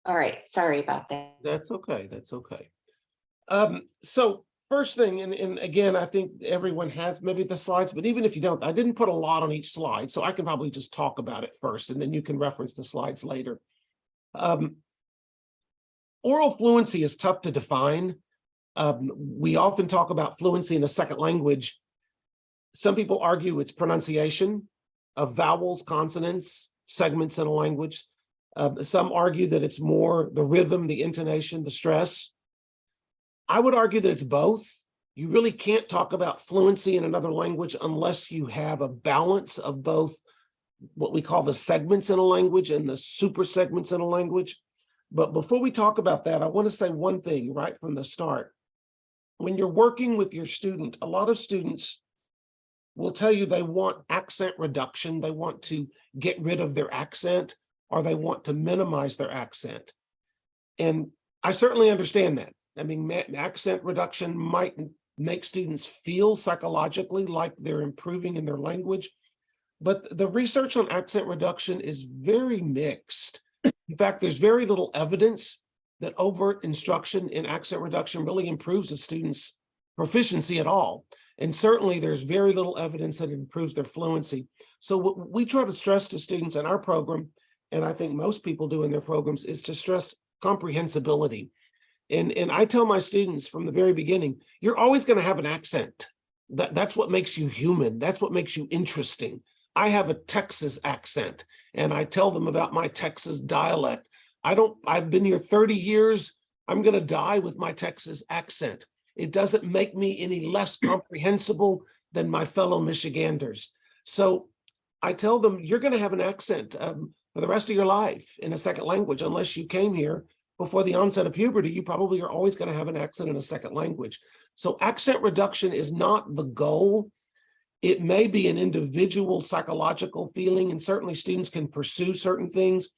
All right, sorry about that. That's okay. That's okay. So first thing, and again, I think everyone has maybe the slides, but even if you don't, I didn't put a lot on each slide, so I can probably just talk about it first, and then you can reference the slides later. Oral fluency is tough to define. We often talk about fluency in a second language. Some people argue it's pronunciation of vowels, consonants, segments in a language. Some argue that it's more the rhythm, the intonation, the stress. I would argue that it's both. You really can't talk about fluency in another language unless you have a balance of both what we call the segments in a language and the super segments in a language. But before we talk about that, I want to say one thing right from the start. When you're working with your student, a lot of students will tell you they want accent reduction. They want to get rid of their accent, or they want to minimize their accent. And I certainly understand that. I mean, accent reduction might make students feel psychologically like they're improving in their language, but the research on accent reduction is very mixed. In fact, there's very little evidence that overt instruction in accent reduction really improves a student's proficiency at all. And certainly there's very little evidence that it improves their fluency. So what we try to stress to students in our program, and I think most people do in their programs, is to stress comprehensibility. And I tell my students from the very beginning, you're always going to have an accent. That's what makes you human. That's what makes you interesting. I have a Texas accent, and I tell them about my Texas dialect. I've been here 30 years. I'm going to die with my Texas accent. It doesn't make me any less comprehensible than my fellow Michiganders. So I tell them, you're going to have an accent for the rest of your life in a second language, unless you came here before the onset of puberty. You probably are always going to have an accent in a second language. So accent reduction is not the goal. It may be an individual psychological feeling, and certainly students can pursue certain things,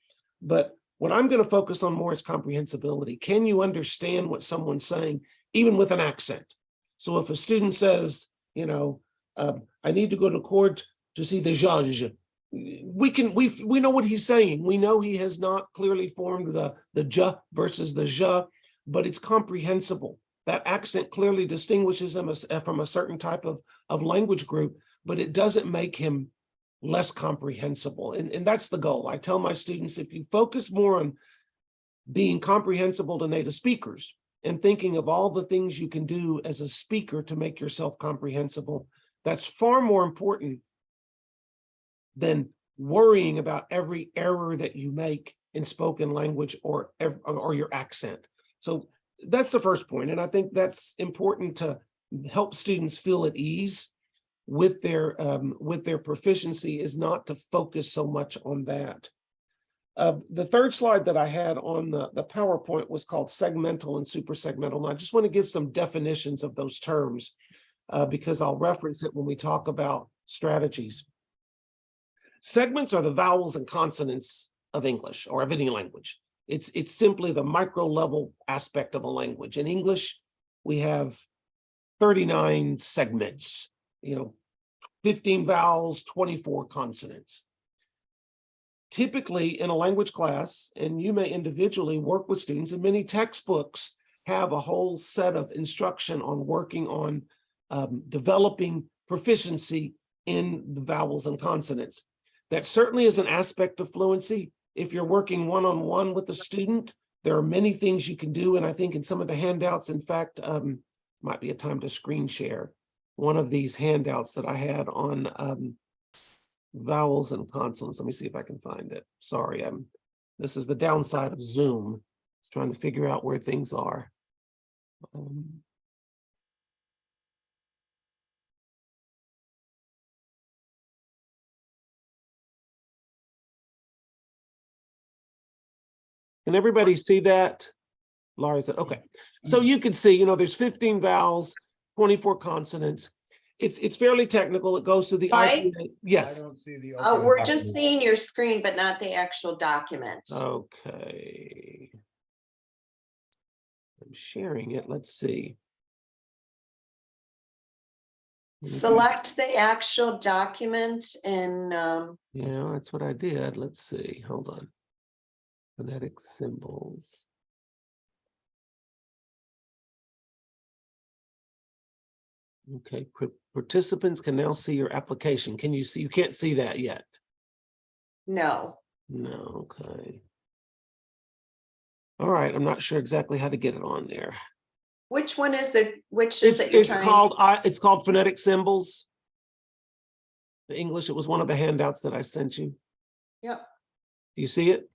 but what I'm going to focus on more is comprehensibility. Can you understand what someone's saying, even with an accent? So if a student says, you know, I need to go to court to see the judge, we know what he's saying. We know he has not clearly formed the j versus the j, but it's comprehensible. That accent clearly distinguishes him from a certain type of language group, but it doesn't make him less comprehensible. And that's the goal. I tell my students, if you focus more on being comprehensible to native speakers and thinking of all the things you can do as a speaker to make yourself comprehensible, that's far more important than worrying about every error that you make in spoken language or your accent. So that's the first point. And I think that's important to help students feel at ease with their proficiency, is not to focus so much on that. The third slide that I had on the PowerPoint was called segmental and supersegmental. And I just want to give some definitions of those terms because I'll reference it when we talk about strategies. Segments are the vowels and consonants of English or of any language. It's simply the micro level aspect of a language. In English, we have 39 segments, 15 vowels, 24 consonants. Typically in a language class, and you may individually work with students, and many textbooks have a whole set of instruction on working on developing proficiency in the vowels and consonants. That certainly is an aspect of fluency. If you're working one-on-one with a student, there are many things you can do. And I think in some of the handouts, in fact, might be a time to screen share one of these handouts that I had on vowels and consonants. Let me see if I can find it. Sorry, this is the downside of Zoom. It's trying to figure out where things are. Can everybody see that? Laura said, okay. So you can see, there's 15 vowels, 24 consonants. It's fairly technical. It goes through the IPA. Yes. I don't see the We're just seeing your screen, but not the actual document. Okay. I'm sharing it. Let's see. Select the actual document and yeah, that's what I did. Let's see. Hold on. Phonetic symbols. Okay, participants can now see your application. Can you see? You can't see that yet. No. No, okay. All right, I'm not sure exactly how to get it on there. Which one is the, which is it you're trying? It's called phonetic symbols. The English, it was one of the handouts that I sent you. Yep. You see it?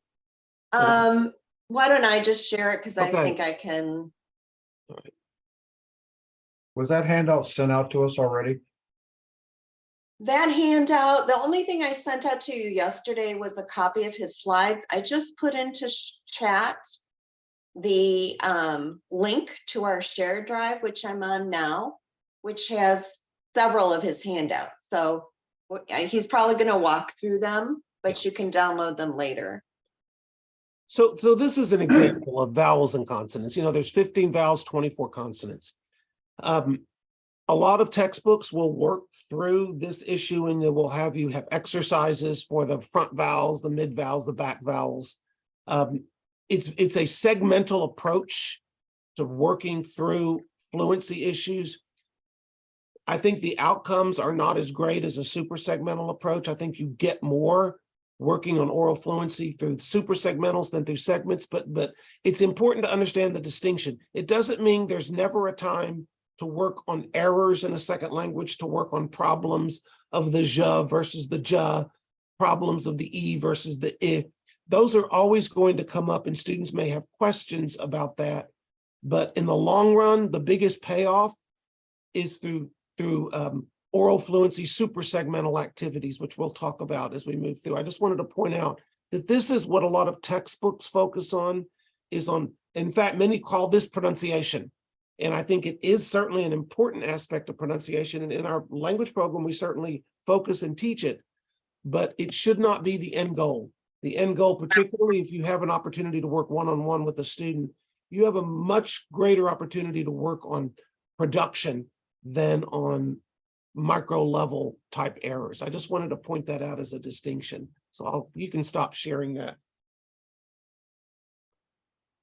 Why don't I just share it? Because I Okay. think I can. All right. Was that handout sent out to us already? That handout, the only thing I sent out to you yesterday was a copy of his slides. I just put into chat the link to our shared drive, which I'm on now, which has several of his handouts. So he's probably going to walk through them, but you can download them later. So this is an example of vowels and consonants. You know, there's 15 vowels, 24 consonants. A lot of textbooks will work through this issue, and they will have you have exercises for the front vowels, the mid vowels, the back vowels. It's a segmental approach to working through fluency issues. I think the outcomes are not as great as a super segmental approach. I think you get more working on oral fluency through super segmentals than through segments, but it's important to understand the distinction. It doesn't mean there's never a time to work on errors in a second language, to work on problems of the ja versus the ja, problems of the e versus the I. Those are always going to come up, and students may have questions about that. But in the long run, the biggest payoff is through oral fluency super segmental activities, which we'll talk about as we move through. I just wanted to point out that this is what a lot of textbooks focus on, in fact, many call this pronunciation. And I think it is certainly an important aspect of pronunciation. And in our language program, we certainly focus and teach it, but it should not be the end goal. The end goal, particularly if you have an opportunity to work one-on-one with a student, you have a much greater opportunity to work on production than on micro level type errors. I just wanted to point that out as a distinction. So you can stop sharing that.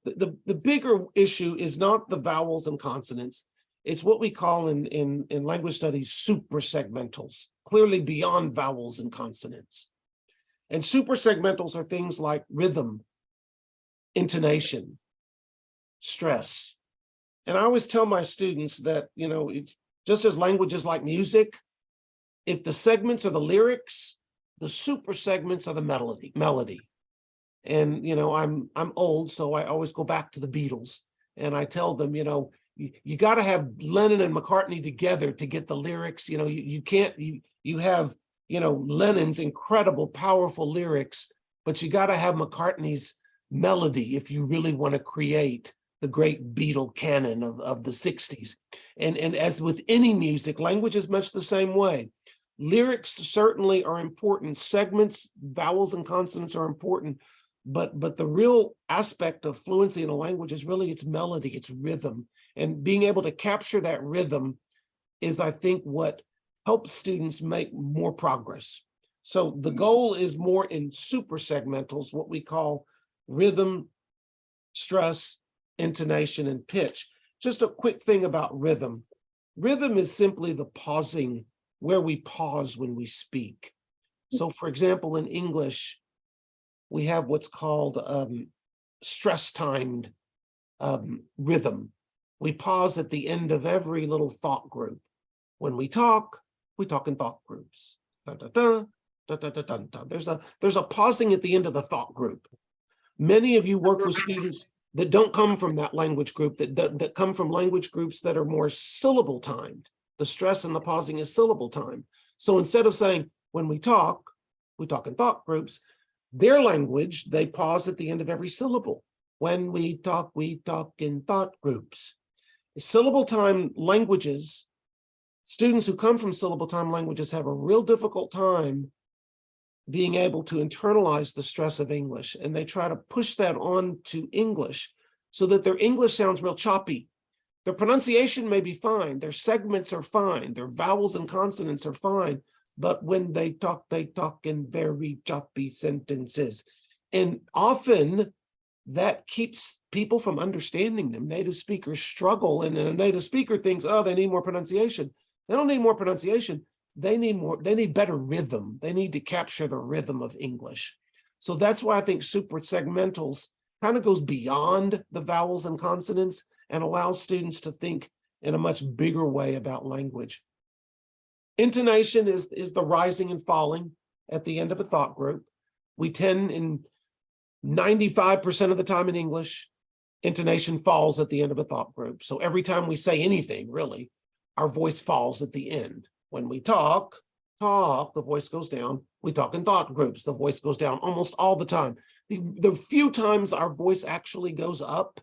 The bigger issue is not the vowels and consonants. It's what we call in language studies super segmentals, clearly beyond vowels and consonants. And super segmentals are things like rhythm, intonation, stress. And I always tell my students that, you know, it's just as language is like music, if the segments are the lyrics, the super segments are the melody. And, you know, I'm old, so I always go back to the Beatles. And I tell them, you know, you got to have Lennon and McCartney together to get the lyrics. You know, you can't, you have, you know, Lennon's incredible, powerful lyrics, but you got to have McCartney's melody if you really want to create the great Beatle canon of the 60s. And as with any music, language is much the same way. Lyrics certainly are important. Segments, vowels and consonants are important. But the real aspect of fluency in a language is really its melody, its rhythm. And being able to capture that rhythm is, I think, what helps students make more progress. So the goal is more in super segmentals, what we call rhythm, stress, intonation, and pitch. Just a quick thing about rhythm. Rhythm is simply the pausing, where we pause when we speak. So for example, in English, we have what's called stress-timed rhythm. We pause at the end of every little thought group. When we talk in thought groups. Dun, dun, dun, dun, dun, dun, dun, dun. There's a pausing at the end of the thought group. Many of you work with students that don't come from that language group, that come from language groups that are more syllable timed. The stress and the pausing is syllable time. So instead of saying, when we talk in thought groups, their language, they pause at the end of every syllable. When we talk in thought groups. Syllable time languages, students who come from syllable time languages have a real difficult time being able to internalize the stress of English, and they try to push that on to English so that their English sounds real choppy. Their pronunciation may be fine, their segments are fine, their vowels and consonants are fine, but when they talk in very choppy sentences. And often that keeps people from understanding them. Native speakers struggle, and a native speaker thinks, oh, they need more pronunciation. They don't need more pronunciation. They need better rhythm. They need to capture the rhythm of English. So that's why I think super segmentals kind of goes beyond the vowels and consonants and allows students to think in a much bigger way about language. Intonation is the rising and falling at the end of a thought group. We tend, in 95% of the time in English, intonation falls at the end of a thought group. So every time we say anything, really, our voice falls at the end. When we talk, the voice goes down. We talk in thought groups, the voice goes down almost all the time. The few times our voice actually goes up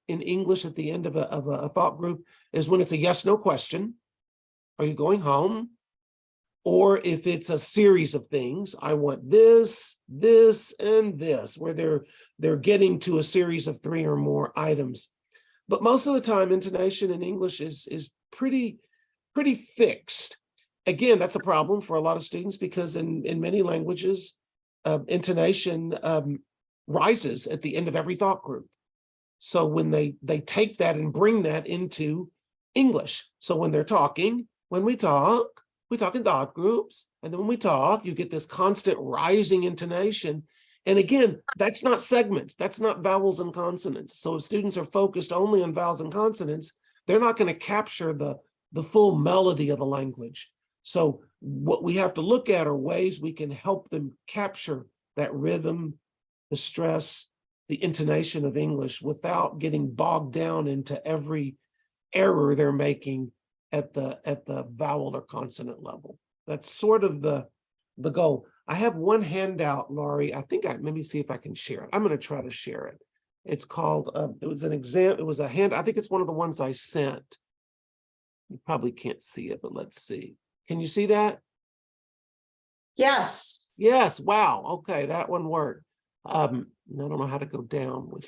in English at the end of a thought group is when it's a yes/no question. Are you going home? Or if it's a series of things, I want this, this, and this, where they're getting to a series of 3 or more items. But most of the time, intonation in English is pretty fixed. Again, that's a problem for a lot of students because in many languages, intonation rises at the end of every thought group. So when they take that and bring that into English. So when they're talking, when we talk in thought groups, and then when we talk, you get this constant rising intonation. And again, that's not segments, that's not vowels and consonants. So if students are focused only on vowels and consonants, they're not going to capture the full melody of the language. So what we have to look at are ways we can help them capture that rhythm, the stress, the intonation of English without getting bogged down into every error they're making at the vowel or consonant level. That's sort of the goal. I have one handout, Laurie. I think maybe see if I can share it. I'm going to try to share it. It's called, it was an exam. It was a hand. I think it's one of the ones I sent. You probably can't see it, but let's see. Can you see that? Yes. Yes. Wow. Okay. That one worked. I don't know how to go down with,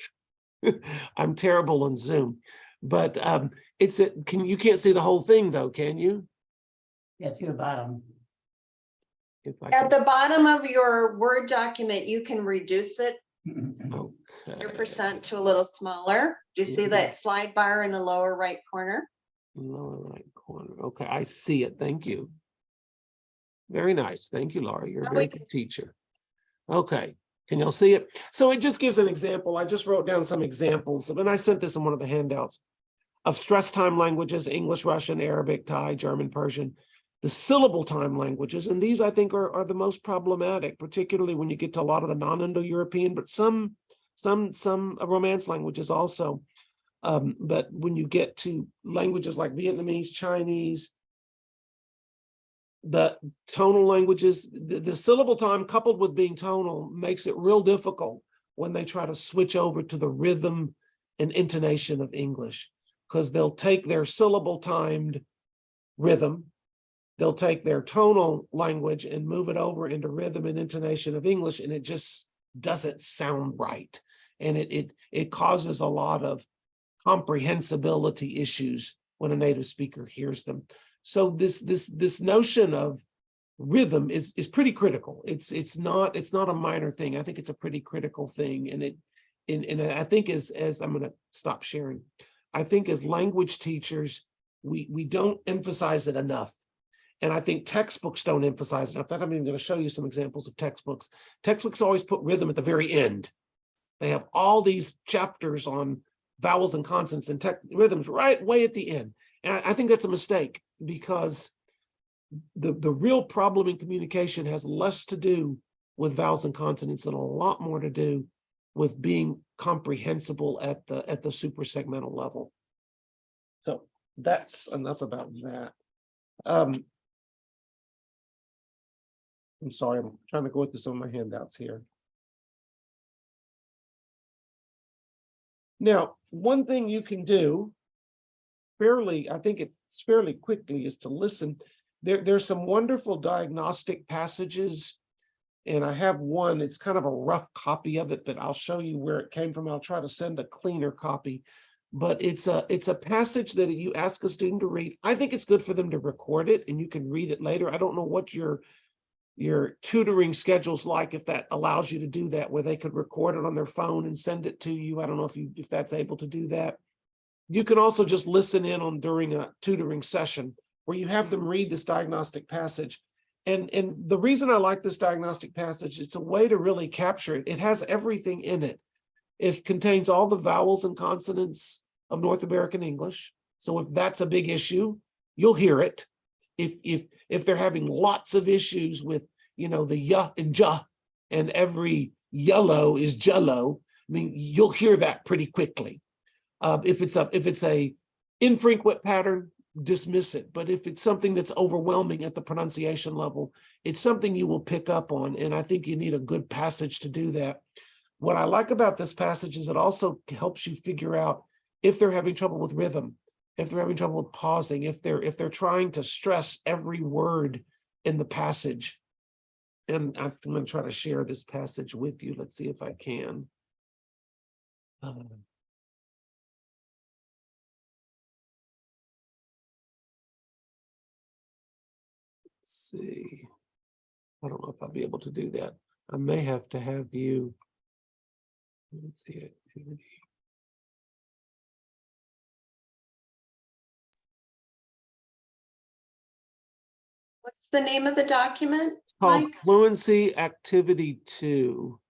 I'm terrible on Zoom, but you can't see the whole thing though, can you? Yeah, to the bottom. At the bottom of your Word document, you can reduce it Okay. your percent to a little smaller. Do you see that slide bar in the lower right corner? Lower right corner. Okay, I see it. Thank you. Very nice. Thank you, Laura. You're a very good teacher. Okay, can y'all see it? So it just gives an example. I just wrote down some examples, and I sent this in one of the handouts of stress time languages: English, Russian, Arabic, Thai, German, Persian. The syllable time languages, and these I think are the most problematic, particularly when you get to a lot of the non-Indo-European, but some Romance languages also. But when you get to languages like Vietnamese, Chinese, the tonal languages, the syllable time coupled with being tonal makes it real difficult when they try to switch over to the rhythm and intonation of English, because they'll take their syllable timed rhythm, they'll take their tonal language and move it over into rhythm and intonation of English, and it just doesn't sound right. And it causes a lot of comprehensibility issues when a native speaker hears them. So this notion of rhythm is pretty critical. It's not a minor thing. I think it's a pretty critical thing. And I think as I'm going to stop sharing, I think as language teachers, we don't emphasize it enough. And I think textbooks don't emphasize enough. I'm even going to show you some examples of textbooks. Textbooks always put rhythm at the very end. They have all these chapters on vowels and consonants and rhythms right way at the end. And I think that's a mistake, because the real problem in communication has less to do with vowels and consonants and a lot more to do with being comprehensible at the super segmental level. So that's enough about that. I'm sorry, I'm trying to go through some of my handouts here. Now, one thing you can do I think it's fairly quickly, is to listen. There's some wonderful diagnostic passages, and I have one, it's kind of a rough copy of it, but I'll show you where it came from. I'll try to send a cleaner copy, but it's a passage that you ask a student to read. I think it's good for them to record it and you can read it later. I don't know what your your tutoring schedules like, if that allows you to do that, where they could record it on their phone and send it to you. I don't know if that's able to do that. You can also just listen in on during a tutoring session where you have them read this diagnostic passage. And the reason I like this diagnostic passage, it's a way to really capture it. It has everything in it. It contains all the vowels and consonants of North American English. So if that's a big issue, you'll hear it. If they're having lots of issues with, you know, the ya and ja, and every yellow is jello, I mean, you'll hear that pretty quickly. If it's a infrequent pattern, dismiss it. But if it's something that's overwhelming at the pronunciation level, it's something you will pick up on. And I think you need a good passage to do that. What I like about this passage is it also helps you figure out if they're having trouble with rhythm, if they're having trouble with pausing, if they're trying to stress every word in the passage. And I'm going to try to share this passage with you. Let's see if I can. Let's see. I don't know if I'll be able to do that. I may have to have you. Let's see activity. What's the name of the document, It's called Mike? Fluency Activity 2.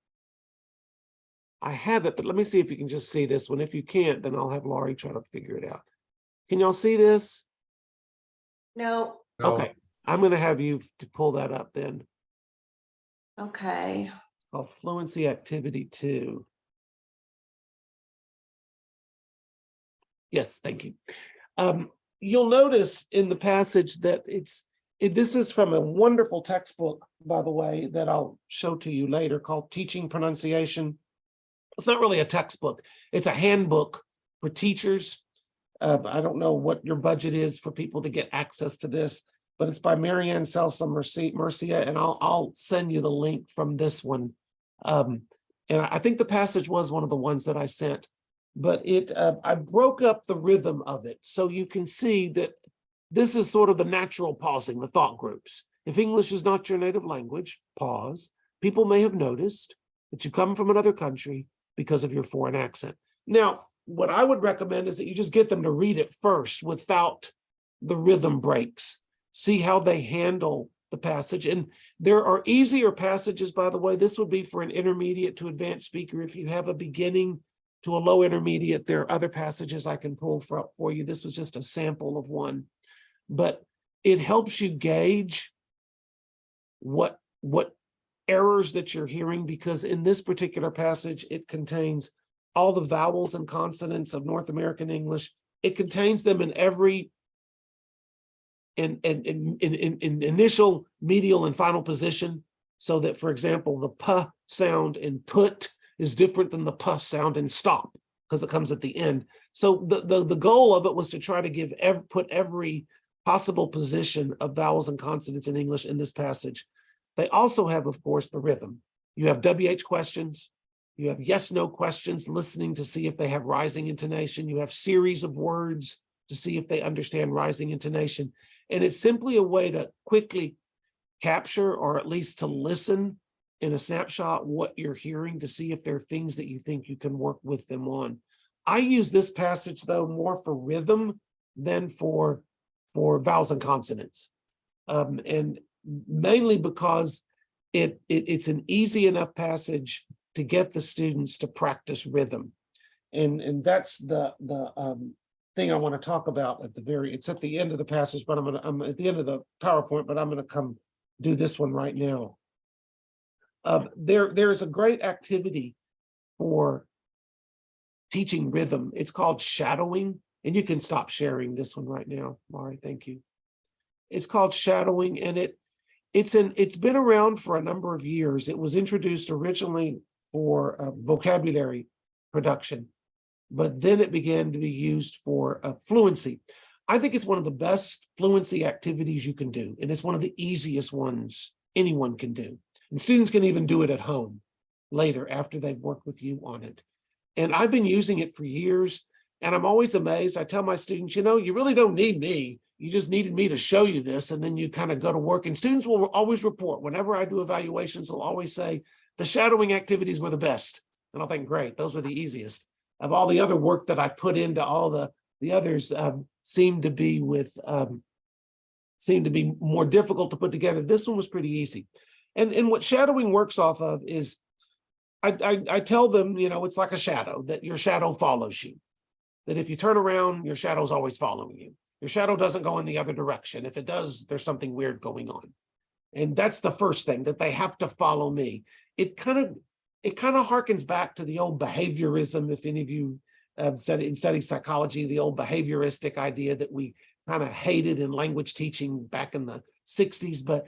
I have it, but let me see if you can just see this one. If you can't, then I'll have Laurie try to figure it out. Can y'all see this? No, No. Okay, I'm going to have you to pull that up then. okay. It's called Fluency Activity 2. Yes, thank you. You'll notice in the passage that this is from a wonderful textbook, by the way, that I'll show to you later, called Teaching Pronunciation. It's not really a textbook. It's a handbook for teachers. I don't know what your budget is for people to get access to this, but it's by Marianne Selsa Mercia, and I'll send you the link from this one. And I think the passage was one of the ones that I sent, but I broke up the rhythm of it so you can see that this is sort of the natural pausing, the thought groups. If English is not your native language, pause. People may have noticed that you come from another country because of your foreign accent. Now, what I would recommend is that you just get them to read it first without the rhythm breaks. See how they handle the passage. And there are easier passages, by the way. This would be for an intermediate to advanced speaker. If you have a beginning to a low intermediate, there are other passages I can pull for you. This was just a sample of one. But it helps you gauge what errors that you're hearing, because in this particular passage, it contains all the vowels and consonants of North American English. It contains them in every in initial, medial, and final position, so that, for example, the p sound in put is different than the p sound in stop, because it comes at the end. So the goal of it was to try to put every possible position of vowels and consonants in English in this passage. They also have, of course, the rhythm. You have WH questions. You have yes/no questions, listening to see if they have rising intonation. You have series of words to see if they understand rising intonation. And it's simply a way to quickly capture, or at least to listen in a snapshot, what you're hearing, to see if there are things that you think you can work with them on. I use this passage, though, more for rhythm than for vowels and consonants. And mainly because it's an easy enough passage to get the students to practice rhythm. And that's the thing I want to talk about at it's at the end of the passage, but I'm at the end of the PowerPoint, but I'm going to come do this one right now. There's a great activity for teaching rhythm. It's called shadowing, and you can stop sharing this one right now, Mari. Thank you. It's called shadowing, and it's been around for a number of years. It was introduced originally for vocabulary production, but then it began to be used for fluency. I think it's one of the best fluency activities you can do, and it's one of the easiest ones anyone can do. And students can even do it at home later after they've worked with you on it. And I've been using it for years, and I'm always amazed. I tell my students, you know, you really don't need me. you just needed me to show you this, and then you kind of go to work. And students will always report, whenever I do evaluations, they'll always say, the shadowing activities were the best. And I'll think, great, those were the easiest. Of all the other work that I put into all the others, seem to be more difficult to put together. This one was pretty easy. And what shadowing works off of is, I tell them, it's like a shadow, that your shadow follows you. That if you turn around, your shadow's always following you. Your shadow doesn't go in the other direction. If it does, there's something weird going on. And that's the first thing, that they have to follow me. It kind of harkens back to the old behaviorism. If any of you study psychology, the old behavioristic idea that we kind of hated in language teaching back in the 60s, but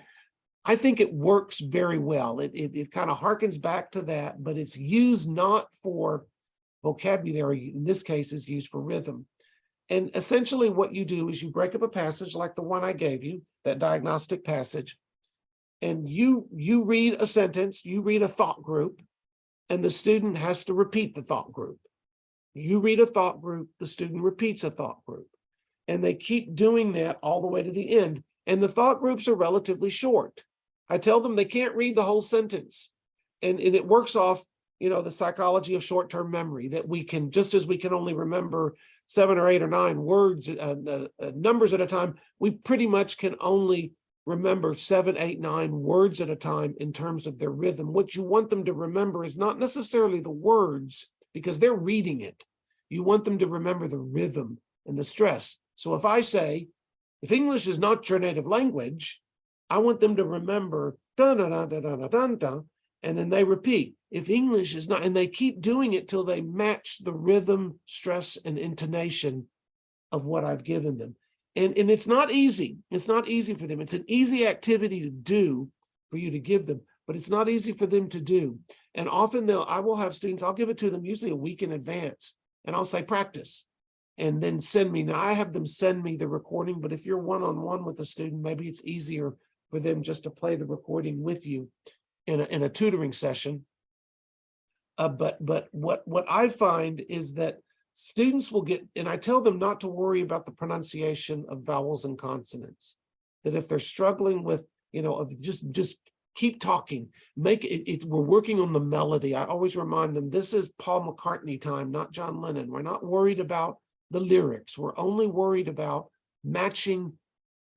I think it works very well. It kind of harkens back to that, but it's used not for vocabulary. In this case, is used for rhythm. And essentially what you do is you break up a passage like the one I gave you, that diagnostic passage, and you read a sentence, you read a thought group, and the student has to repeat the thought group. You read a thought group, the student repeats a thought group. And they keep doing that all the way to the end. And the thought groups are relatively short. I tell them they can't read the whole sentence. And it works off, the psychology of short-term memory, that we can, just as we can only remember 7 or 8 or 9 words, numbers at a time, we pretty much can only remember 7, 8, 9 words at a time in terms of their rhythm. What you want them to remember is not necessarily the words, because they're reading it. You want them to remember the rhythm and the stress. So if I say, if English is not your native language, I want them to remember dun dun dun dun dun dun dun, and then they repeat. If English is not, and they keep doing it till they match the rhythm, stress, and intonation of what I've given them. And it's not easy. It's not easy for them. It's an easy activity to do for you to give them, but it's not easy for them to do. And often I will have students, I'll give it to them usually a week in advance, and I'll say practice, and then send me. Now I have them send me the recording, but if you're one-on-one with a student, maybe it's easier for them just to play the recording with you in a tutoring session. But what I find is that students will get, and I tell them not to worry about the pronunciation of vowels and consonants, that if they're struggling with, just keep talking, make it, we're working on the melody. I always remind them, this is Paul McCartney time, not John Lennon. We're not worried about the lyrics. We're only worried about matching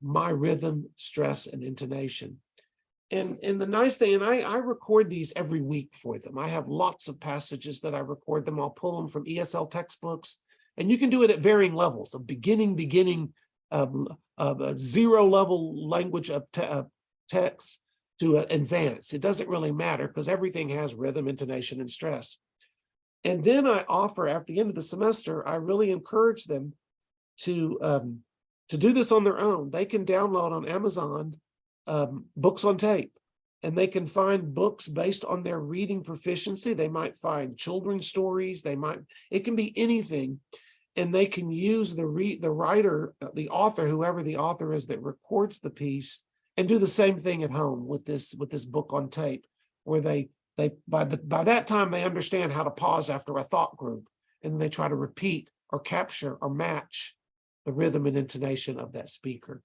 my rhythm, stress, and intonation. And the nice thing, and I record these every week for them. I have lots of passages that I record them. I'll pull them from ESL textbooks, and you can do it at varying levels of beginning, zero level language of text to advanced. It doesn't really matter because everything has rhythm, intonation, and stress. And then I offer, at the end of the semester, I really encourage them to do this on their own. They can download on Amazon books on tape, and they can find books based on their reading proficiency. They might find children's stories. It can be anything, and they can use the writer, the author, whoever the author is that records the piece, and do the same thing at home with this book on tape, where they by that time they understand how to pause after a thought group, and they try to repeat or capture or match the rhythm and intonation of that speaker.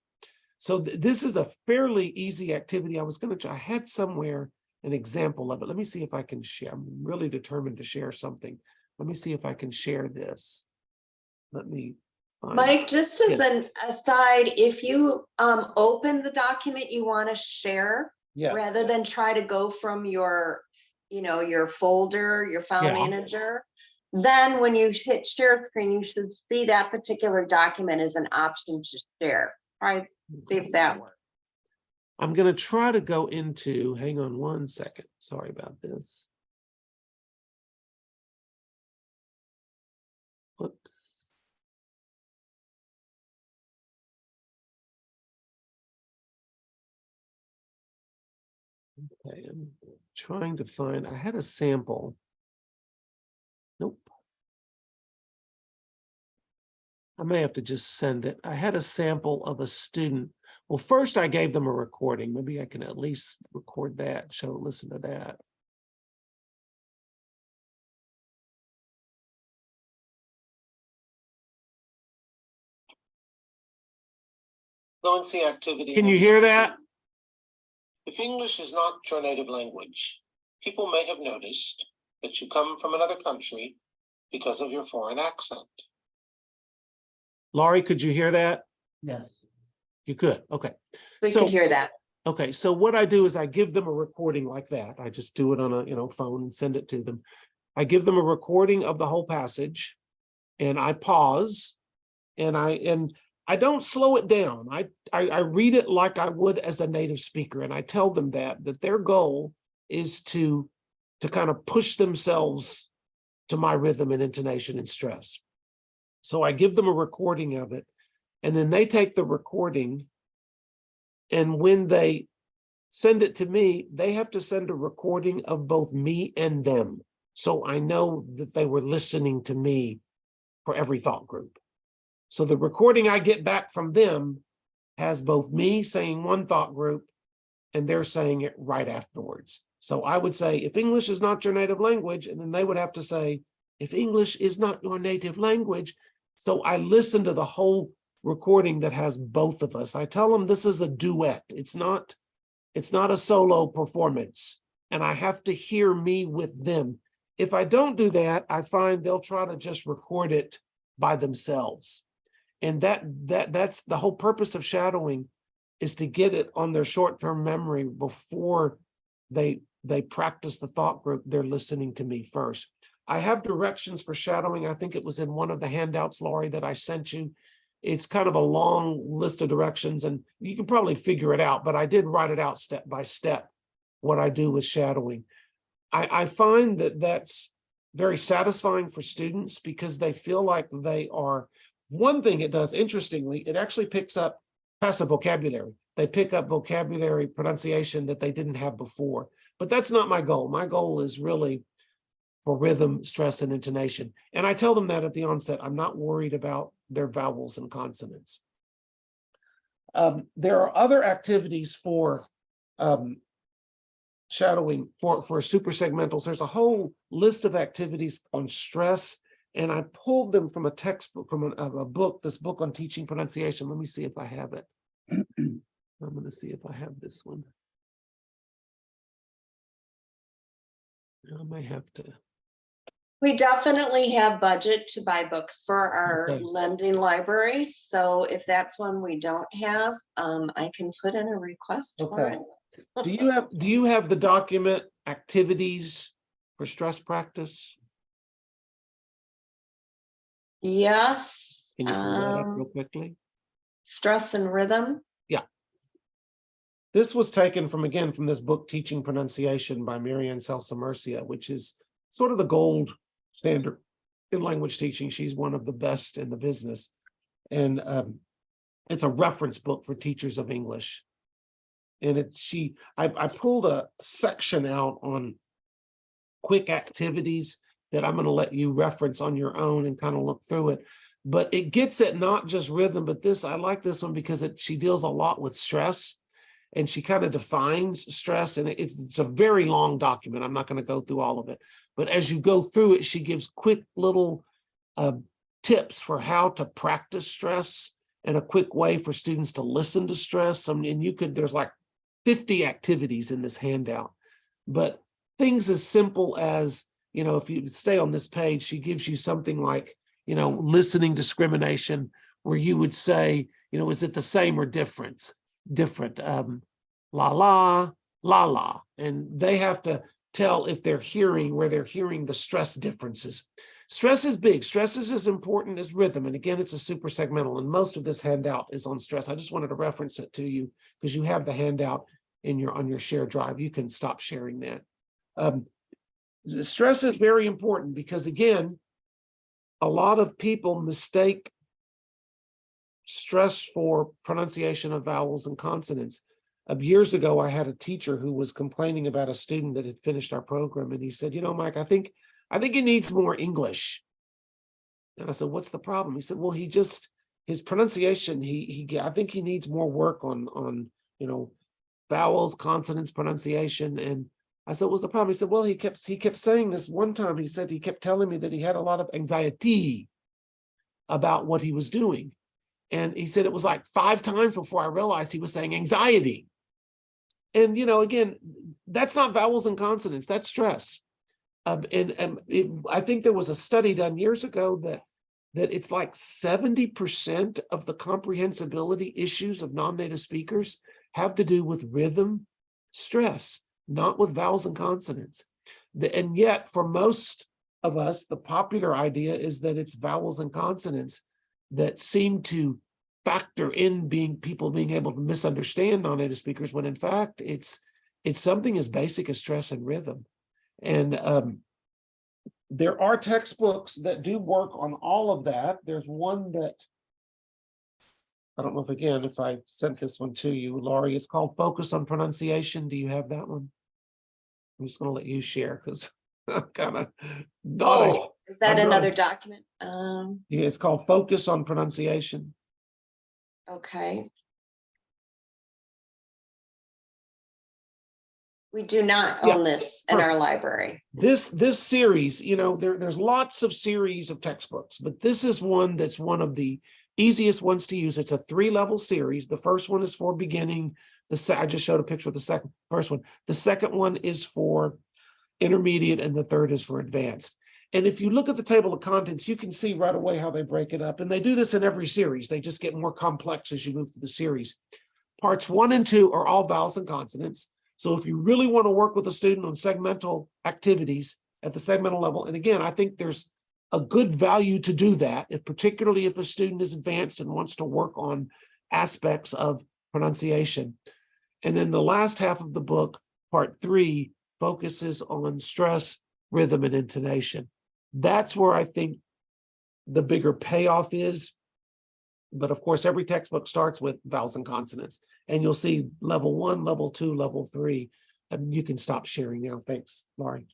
So this is a fairly easy activity. I had somewhere an example of it. Let me see if I can share. I'm really determined to share something. Let me see if I can share this. Let me find Mike, just as an aside, if you open the document you want to share, Yes. rather than try to go from your folder, your file manager, then when you hit share screen, you should see that particular document as an option to share. All right. See if that works. I'm going to try to go into, hang on one second. Sorry about this. Whoops. Okay, I'm trying to find, I had a sample. Nope. I may have to just send it. I had a sample of a student. Well, first I gave them a recording. Maybe I can at least record that, listen to that. Fluency activity. Can you hear that? If English is not your native language, people may have noticed that you come from another country because of your foreign accent. Laurie, could you hear that? Yes. You could, okay. We So- could hear that. Okay, so what I do is I give them a recording like that. I just do it on a phone and send it to them. I give them a recording of the whole passage and I pause and I don't slow it down. I read it like I would as a native speaker, and I tell them that their goal is to kind of push themselves to my rhythm and intonation and stress. So I give them a recording of it, and then they take the recording, and when they send it to me, they have to send a recording of both me and them. So I know that they were listening to me for every thought group. So the recording I get back from them has both me saying one thought group and they're saying it right afterwards. So I would say, if English is not your native language, and then they would have to say, if English is not your native language. So I listen to the whole recording that has both of us. I tell them this is a duet. It's not a solo performance, and I have to hear me with them. If I don't do that, I find they'll try to just record it by themselves. And that's the whole purpose of shadowing, is to get it on their short-term memory before they practice the thought group. They're listening to me first. I have directions for shadowing. I think it was in one of the handouts, Laurie, that I sent you. It's kind of a long list of directions, and you can probably figure it out, but I did write it out step by step, what I do with shadowing. I find that that's very satisfying for students because they feel like they are. One thing it does, interestingly, it actually picks up passive vocabulary. They pick up vocabulary pronunciation that they didn't have before, but that's not my goal. My goal is really for rhythm, stress, and intonation. And I tell them that at the onset. I'm not worried about their vowels and consonants. There are other activities for shadowing for super segmentals. There's a whole list of activities on stress, and I pulled them from a textbook, from a book, this book on teaching pronunciation. Let me see if I have it. I'm going to see if I have this one. I may have to. We definitely have budget to buy books for our Okay. lending library. So if that's one we don't have, I can put in a request for Okay. it. Do you have the document activities for stress practice? Yes. Can you pull that up real quickly? Stress and rhythm. This was taken from, again, from this book, Teaching Pronunciation by Marianne Celsa-Murcia, which is sort of the gold standard in language teaching. She's one of the best in the business. And it's a reference book for teachers of English. And I pulled a section out on quick activities that I'm going to let you reference on your own and kind of look through it. But it gets at not just rhythm, but I like this one because she deals a lot with stress. And she kind of defines stress, and it's a very long document. I'm not going to go through all of it, but as you go through it, she gives quick little tips for how to practice stress and a quick way for students to listen to stress. And there's like 50 activities in this handout, but things as simple as, if you stay on this page, she gives you something like, listening discrimination, where you would say, is it the same or different, la la, la la, and they have to tell if they're hearing the stress differences. Stress is big. Stress is as important as rhythm. And again, it's a super segmental, and most of this handout is on stress. I just wanted to reference it to you because you have the handout on your shared drive. You can stop sharing that. The stress is very important because, again, a lot of people mistake stress for pronunciation of vowels and consonants. Years ago, I had a teacher who was complaining about a student that had finished our program, and he said, Mike, I think he needs more English. And I said, what's the problem? He said, well, his pronunciation, I think he needs more work on vowels, consonants, pronunciation. And I said, what's the problem? He said, well, he kept saying this one time. He said he kept telling me that he had a lot of anxiety about what he was doing. And he said it was like 5 times before I realized he was saying anxiety. And, again, that's not vowels and consonants, that's stress. I think there was a study done years ago that it's like 70% of the comprehensibility issues of non-native speakers have to do with rhythm, stress, not with vowels and consonants. And yet, for most of us, the popular idea is that it's vowels and consonants that seem to factor in people being able to misunderstand non-native speakers, when in fact it's something as basic as stress and rhythm. And there are textbooks that do work on all of that. There's one that, I don't know if I sent this one to you, Laurie, it's called Focus on Pronunciation. Do you have that one? I'm just going to let you share because I'm kind of not. Is that I'm not another document? It's called Focus on Pronunciation. Okay. We do not own this in our library. This series, there's lots of series of textbooks, but this is one that's one of the easiest ones to use. It's a 3-level series. The first one is for beginning. I just showed a picture of the first one. The second one is for intermediate, and the third is for advanced. And if you look at the table of contents, you can see right away how they break it up. And they do this in every series. They just get more complex as you move through the series. Parts 1 and 2 are all vowels and consonants. So if you really want to work with a student on segmental activities at the segmental level, and again, I think there's a good value to do that, particularly if a student is advanced and wants to work on aspects of pronunciation. And then the last half of the book, part 3, focuses on stress, rhythm, and intonation. That's where I think the bigger payoff is. But of course, every textbook starts with vowels and consonants, and you'll see level 1, level 2, level 3. And you can stop sharing now. Thanks, Laurie.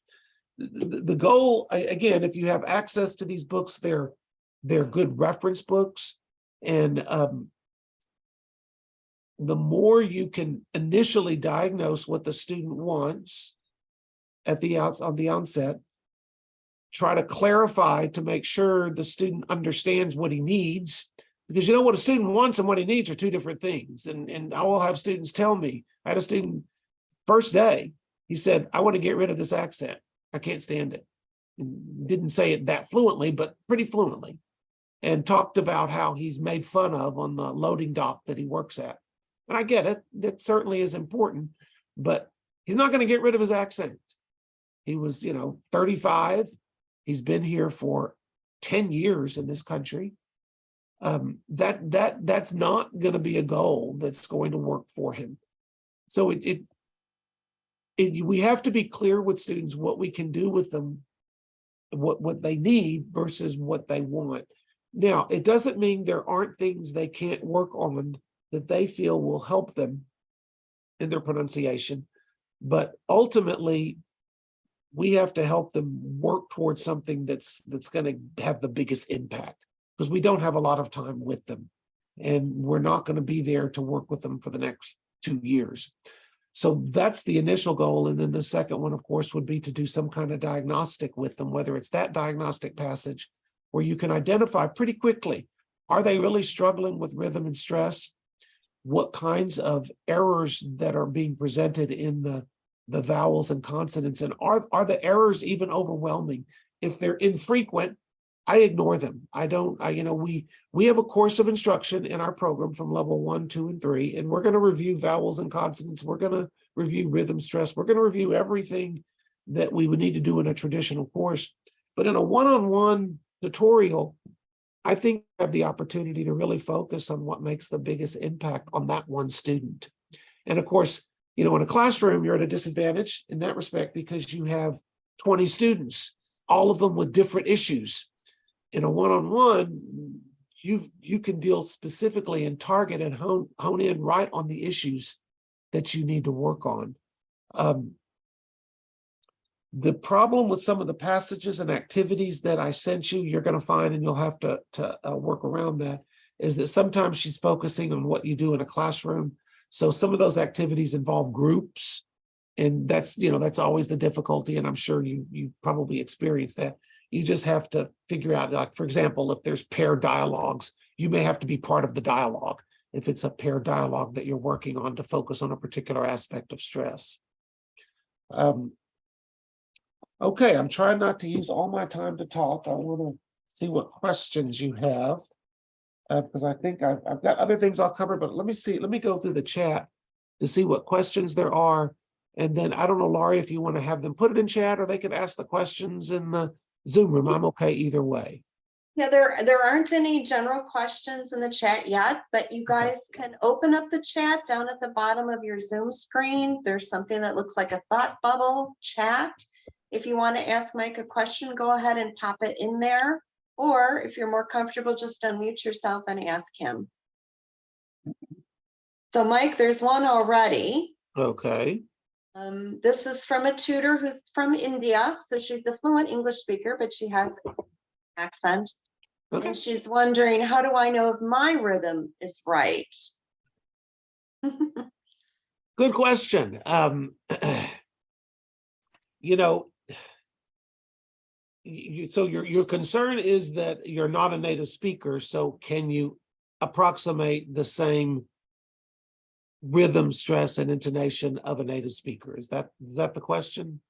The goal, again, if you have access to these books, they're good reference books. And the more you can initially diagnose what the student wants on the onset, try to clarify to make sure the student understands what he needs. Because what a student wants and what he needs are 2 different things. And I will have students tell me, I had a student first day, he said, I want to get rid of this accent. I can't stand it. And didn't say it that fluently, but pretty fluently. And talked about how he's made fun of on the loading dock that he works at. And I get it. That certainly is important, but he's not going to get rid of his accent. He was, 35. He's been here for 10 years in this country. That's not going to be a goal that's going to work for him. So we have to be clear with students what we can do with them, what they need versus what they want. Now, it doesn't mean there aren't things they can't work on that they feel will help them in their pronunciation, but ultimately we have to help them work towards something that's going to have the biggest impact, because we don't have a lot of time with them, and we're not going to be there to work with them for the next 2 years. So that's the initial goal. And then the second one, of course, would be to do some kind of diagnostic with them, whether it's that diagnostic passage where you can identify pretty quickly, are they really struggling with rhythm and stress? What kinds of errors that are being presented in the vowels and consonants, and are the errors even overwhelming? If they're infrequent, I ignore them. We have a course of instruction in our program from level 1, 2, and 3, and we're going to review vowels and consonants. We're going to review rhythm, stress. We're going to review everything that we would need to do in a traditional course. But in a one-on-one tutorial, I think I have the opportunity to really focus on what makes the biggest impact on that one student. And of course, in a classroom, you're at a disadvantage in that respect because you have 20 students, all of them with different issues. In a one-on-one, you can deal specifically and target and hone in right on the issues that you need to work on. The problem with some of the passages and activities that I sent you, you're going to find, and you'll have to work around that, is that sometimes she's focusing on what you do in a classroom. So some of those activities involve groups, and that's always the difficulty, and I'm sure you probably experienced that. You just have to figure out, like, for example, if there's pair dialogues, you may have to be part of the dialogue if it's a pair dialogue that you're working on to focus on a particular aspect of stress. Okay, I'm trying not to use all my time to talk. I want to see what questions you have, because I think I've got other things I'll cover, but let me go through the chat to see what questions there are. And then I don't know, Laurie, if you want to have them put it in chat or they could ask the questions in the Zoom room. I'm okay either way. Yeah, there aren't any general questions in the chat yet, but you guys can open up the chat down at the bottom of your Zoom screen. There's something that looks like a thought bubble chat. If you want to ask Mike a question, go ahead and pop it in there. Or if you're more comfortable, just unmute yourself and ask him. So Mike, there's one already. Okay. This is from a tutor who's from India. So she's a fluent English speaker, but she has an accent. Okay. And she's wondering, how do I know if my rhythm is right? Good question. You know, so your concern is that you're not a native speaker. So can you approximate the same rhythm, stress, and intonation of a native speaker? Is that the question?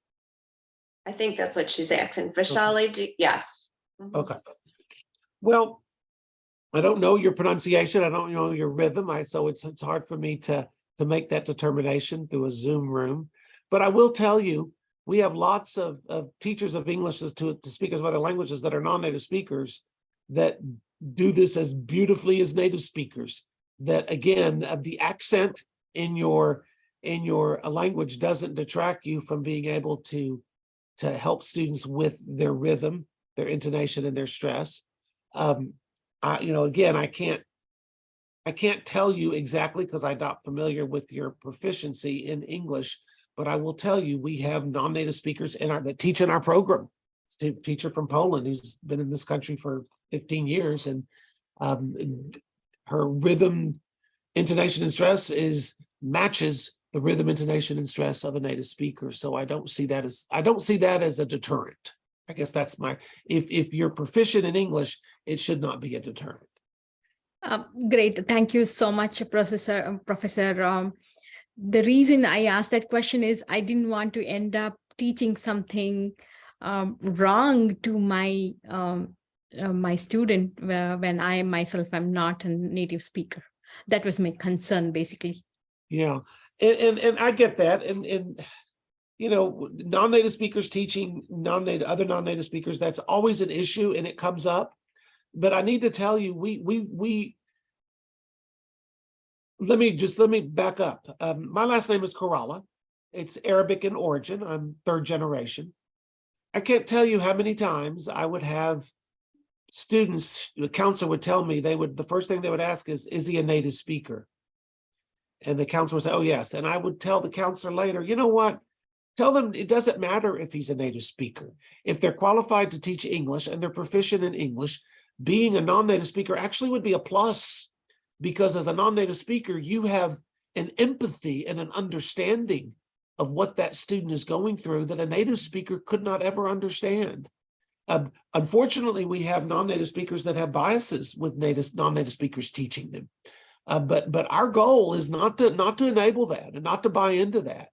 I think that's what she's asking. Vishali, yes. Okay. Well, I don't know your pronunciation. I don't know your rhythm. So it's hard for me to make that determination through a Zoom room. But I will tell you, we have lots of teachers of English to speakers of other languages that are non-native speakers that do this as beautifully as native speakers. That again, the accent in your language doesn't detract you from being able to help students with their rhythm, their intonation, and their stress. Again, I can't tell you exactly because I'm not familiar with your proficiency in English, but I will tell you we have non-native speakers that teach in our program. It's a teacher from Poland who's been in this country for 15 years, and her rhythm, intonation, and stress matches the rhythm, intonation, and stress of a native speaker. So I don't see that as a deterrent. I guess that's if you're proficient in English, it should not be a deterrent. Great. Thank you so much, Professor. The reason I asked that question is I didn't want to end up teaching something wrong to my student when I myself am not a native speaker. That was my concern, basically. Yeah, and I get that, and non-native speakers teaching other non-native speakers, that's always an issue, and it comes up. But I need to tell you, let me back up. My last name is Khirallah. It's Arabic in origin. I'm third generation. I can't tell you how many times I would have students, the counselor would tell me the first thing they would ask is he a native speaker? And the counselor would say, oh, yes. And I would tell the counselor later, you know what? Tell them it doesn't matter if he's a native speaker. If they're qualified to teach English and they're proficient in English, being a non-native speaker actually would be a plus, because as a non-native speaker, you have an empathy and an understanding of what that student is going through that a native speaker could not ever understand. Unfortunately, we have non-native speakers that have biases with non-native speakers teaching them. But our goal is not to enable that and not to buy into that.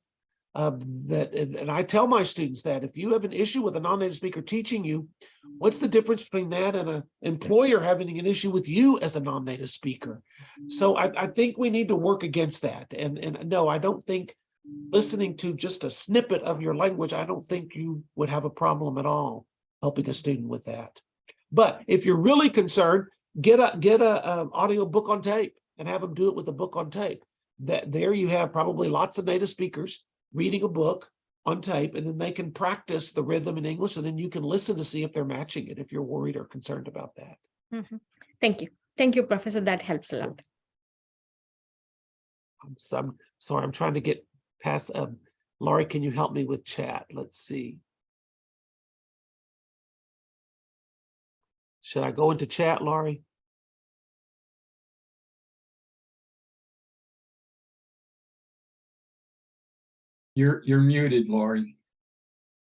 And I tell my students that if you have an issue with a non-native speaker teaching you, what's the difference between that and an employer having an issue with you as a non-native speaker? So I think we need to work against that. And no, I don't think listening to just a snippet of your language, I don't think you would have a problem at all helping a student with that. But if you're really concerned, get a audio book on tape and have them do it with a book on tape. There you have probably lots of native speakers reading a book on tape, and then they can practice the rhythm in English, and then you can listen to see if they're matching it if you're worried or concerned about that. Mm-hmm. Thank you. Thank you, Professor. That helps a lot. I'm sorry, I'm trying to get past. Laurie, can you help me with chat? Let's see. Should I go into chat, Laurie? You're muted, Laurie.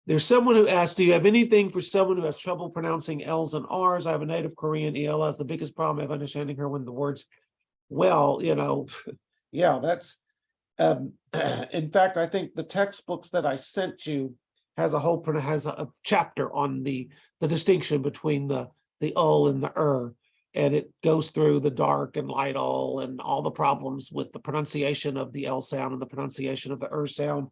There's someone who asked, do you have anything for someone who has trouble pronouncing L's and R's? I have a native Korean ELS. The biggest problem I have understanding her when the words, well, yeah, that's, in fact, I think the textbooks that I sent you has a chapter on the distinction between the and the and it goes through the dark and light and all the problems with the pronunciation of the L sound and the pronunciation of the sound.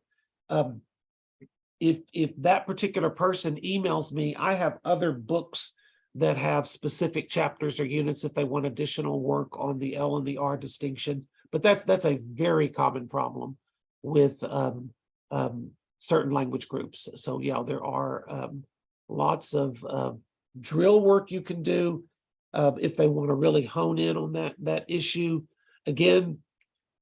If that particular person emails me, I have other books that have specific chapters or units if they want additional work on the L and the R distinction. But that's a very common problem with certain language groups. So yeah, there are lots of drill work you can do if they want to really hone in on that issue. Again,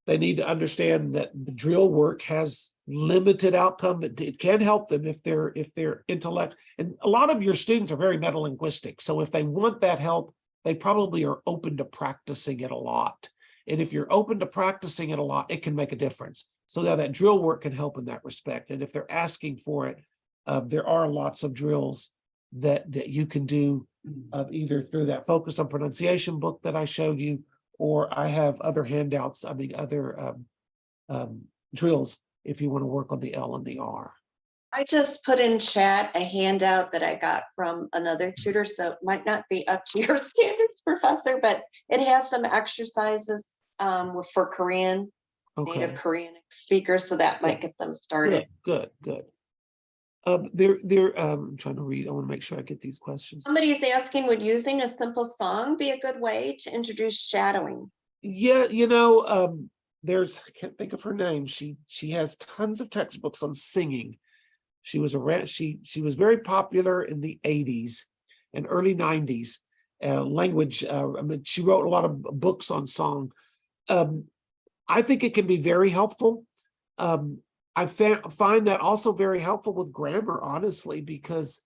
they need to understand that the drill work has limited outcome, but it can help them if their intellect. And a lot of your students are very metalinguistic. So if they want that help, they probably are open to practicing it a lot. And if you're open to practicing it a lot, it can make a difference. So that drill work can help in that respect. And if they're asking for it, there are lots of drills that you can do either through that Focus on Pronunciation book that I showed you, or I have other handouts, other drills if you want to work on the L and the R. I just put in chat a handout that I got from another tutor, so it might not be up to your standards, Professor, but it has some exercises for Korean, native Korean speakers, so that might get them started. Good. I'm trying to read. I want to make sure I get these questions. Somebody is asking, would using a simple song be a good way to introduce shadowing? Yeah, there's, I can't think of her name. She has tons of textbooks on singing. She was she was very popular in the 80s and early 90s. Language. She wrote a lot of books on song. I think it can be very helpful. I find that also very helpful with grammar, honestly, because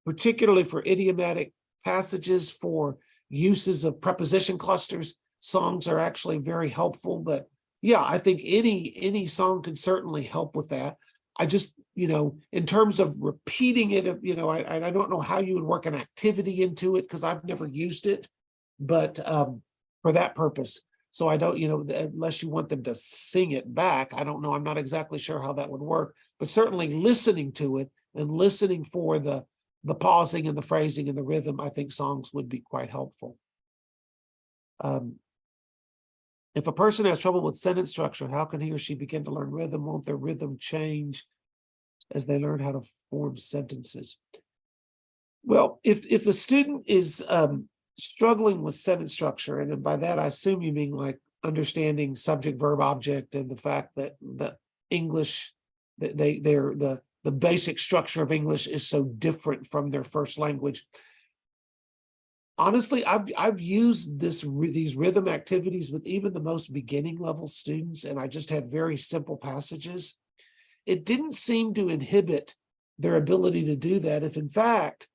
particularly for idiomatic passages, for uses of preposition clusters, songs are actually very helpful. But yeah, I think any song can certainly help with that. I just, in terms of repeating it, I don't know how you would work an activity into it because I've never used it, but for that purpose. So I don't, unless you want them to sing it back, I don't know. I'm not exactly sure how that would work, but certainly listening to it and listening for the pausing and the phrasing and the rhythm, I think songs would be quite helpful. If a person has trouble with sentence structure, how can he or she begin to learn rhythm? Won't their rhythm change as they learn how to form sentences? Well, if the student is struggling with sentence structure, and by that I assume you mean like understanding subject, verb, object, and the fact that English, the basic structure of English is so different from their first language. Honestly, I've used these rhythm activities with even the most beginning level students, and I just had very simple passages. It didn't seem to inhibit their ability to do that. If in fact,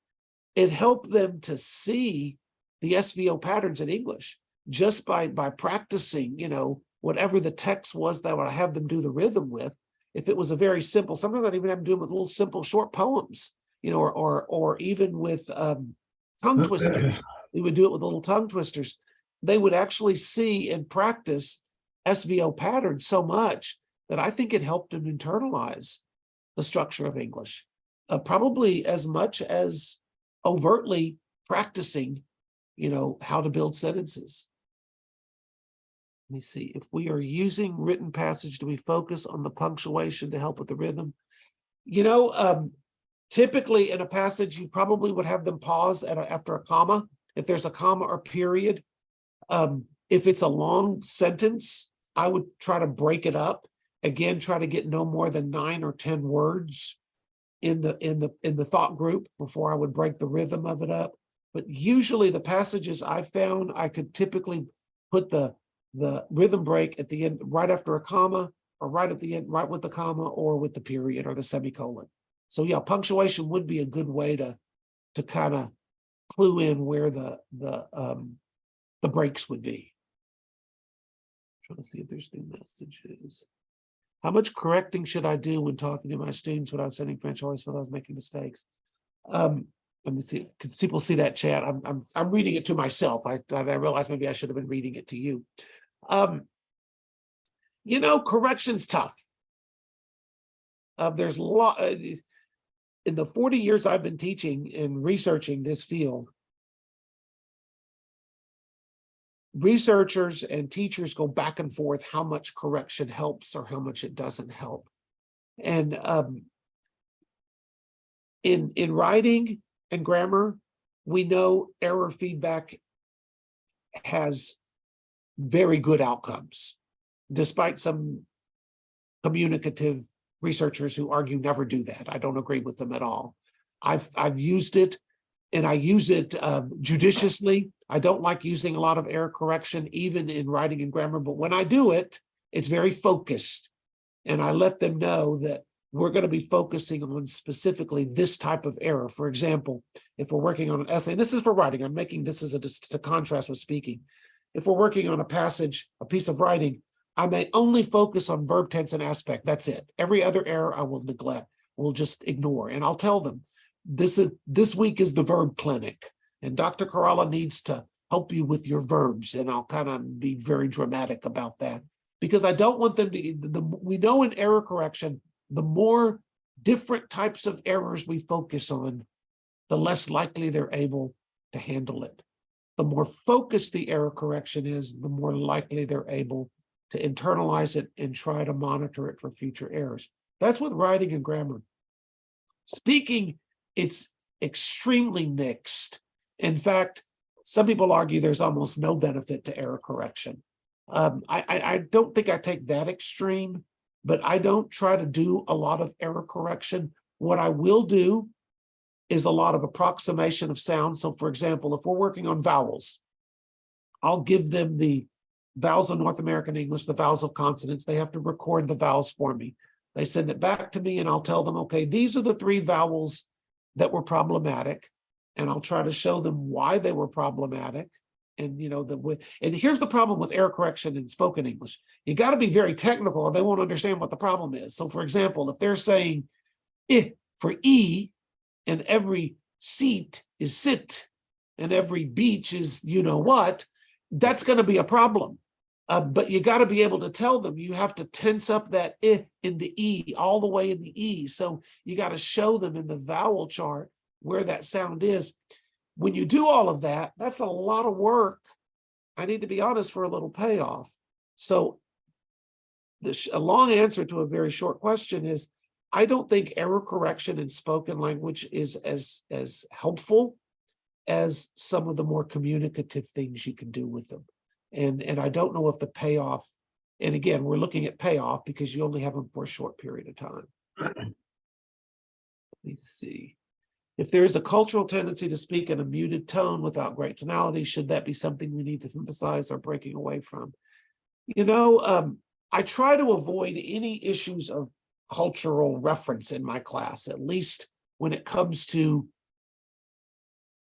it helped them to see the SVO patterns in English just by practicing, whatever the text was that I have them do the rhythm with. If it was a very simple, sometimes I'd even have them do them with little simple short poems, or even with tongue twisters. We would do it with little tongue twisters. They would actually see and practice SVO patterns so much that I think it helped them internalize the structure of English, probably as much as overtly practicing, how to build sentences. Let me see. If we are using written passage, do we focus on the punctuation to help with the rhythm? Typically in a passage, you probably would have them pause after a comma, if there's a comma or period. If it's a long sentence, I would try to break it up. Again, try to get no more than 9 or 10 words in the thought group before I would break the rhythm of it up. But usually the passages I found, I could typically put the rhythm break at the end, right after a comma, or right at the end, right with the comma, or with the period or the semicolon. So yeah, punctuation would be a good way to kind of clue in where the breaks would be. I'm trying to see if there's new messages. How much correcting should I do when talking to my students without studying French? I always feel I was making mistakes. Let me see. Can people see that chat? I'm reading it to myself. I realized maybe I should have been reading it to you. You know, correction's tough. There's a lot in the 40 years I've been teaching and researching this field. Researchers and teachers go back and forth how much correction helps or how much it doesn't help. And in writing and grammar, we know error feedback has very good outcomes, despite some communicative researchers who argue never do that. I don't agree with them at all. I've used it, and I use it judiciously. I don't like using a lot of error correction, even in writing and grammar, but when I do it, it's very focused. And I let them know that we're going to be focusing on specifically this type of error. For example, if we're working on an essay, and this is for writing, I'm making this as a contrast with speaking. If we're working on a passage, a piece of writing, I may only focus on verb tense and aspect. That's it. Every other error I will neglect, will just ignore. And I'll tell them, this week is the verb clinic, and Dr. Khirallah needs to help you with your verbs. And I'll kind of be very dramatic about that, because I don't want them to, we know in error correction, the more different types of errors we focus on, the less likely they're able to handle it. The more focused the error correction is, the more likely they're able to internalize it and try to monitor it for future errors. That's with writing and grammar. Speaking, it's extremely mixed. In fact, some people argue there's almost no benefit to error correction. I don't think I take that extreme, but I don't try to do a lot of error correction. What I will do is a lot of approximation of sound. So for example, if we're working on vowels, I'll give them the vowels of North American English, the vowels of consonants. They have to record the vowels for me. They send it back to me and I'll tell them, okay, these are the 3 vowels that were problematic. And I'll try to show them why they were problematic. And you know, and here's the problem with error correction in spoken English. You got to be very technical or they won't understand what the problem is. So for example, if they're saying I for E, and every seat is sit, and every beach is you know what, that's going to be a problem. But you got to be able to tell them, you have to tense up that I in the E all the way in the E. So you got to show them in the vowel chart where that sound is. When you do all of that, that's a lot of work. I need to be honest, for a little payoff. So a long answer to a very short question is, I don't think error correction in spoken language is as helpful as some of the more communicative things you can do with them. And I don't know if the payoff, and again, we're looking at payoff because you only have them for a short period of time. Let me see. If there is a cultural tendency to speak in a muted tone without great tonality, should that be something we need to emphasize or breaking away from? You know, I try to avoid any issues of cultural reference in my class, at least when it comes to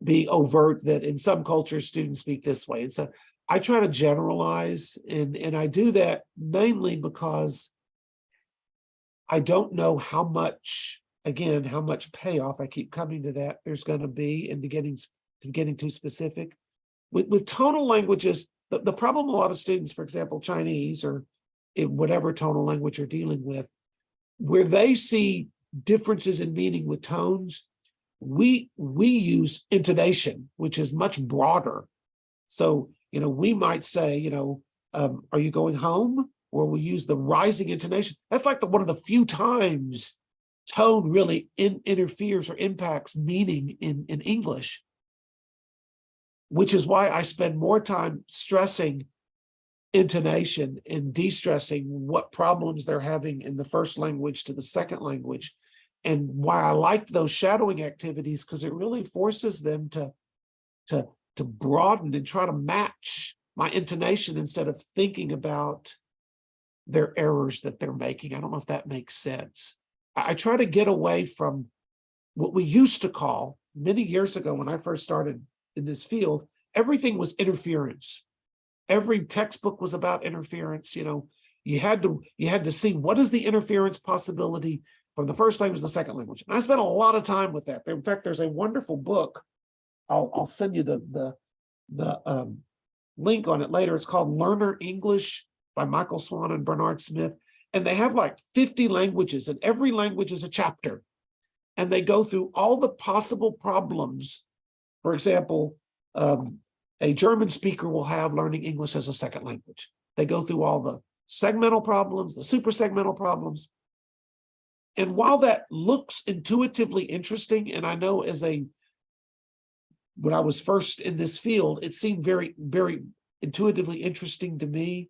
being overt that in some cultures students speak this way. And so I try to generalize, and I do that mainly because I don't know how much, again, how much payoff, I keep coming to that, there's going to be into getting too specific. With tonal languages, the problem a lot of students, for example, Chinese or in whatever tonal language you're dealing with, where they see differences in meaning with tones, we use intonation, which is much broader. So, you know, we might say, you know, are you going home? Or we use the rising intonation. That's like one of the few times tone really interferes or impacts meaning in English, which is why I spend more time stressing intonation and de-stressing what problems they're having in the first language to the second language. And why I like those shadowing activities, because it really forces them to broaden and try to match my intonation instead of thinking about their errors that they're making. I don't know if that makes sense. I try to get away from what we used to call, many years ago when I first started in this field, everything was interference. Every textbook was about interference. You know, You had to see what is the interference possibility from the first language to the second language. And I spent a lot of time with that. In fact, there's a wonderful book. I'll send you the link on it later. It's called Learner English by Michael Swan and Bernard Smith. And they have like 50 languages, and every language is a chapter. And they go through all the possible problems. For example, a German speaker will have learning English as a second language. They go through all the segmental problems, the super segmental problems. And while that looks intuitively interesting, and I know when I was first in this field, it seemed very, very intuitively interesting to me.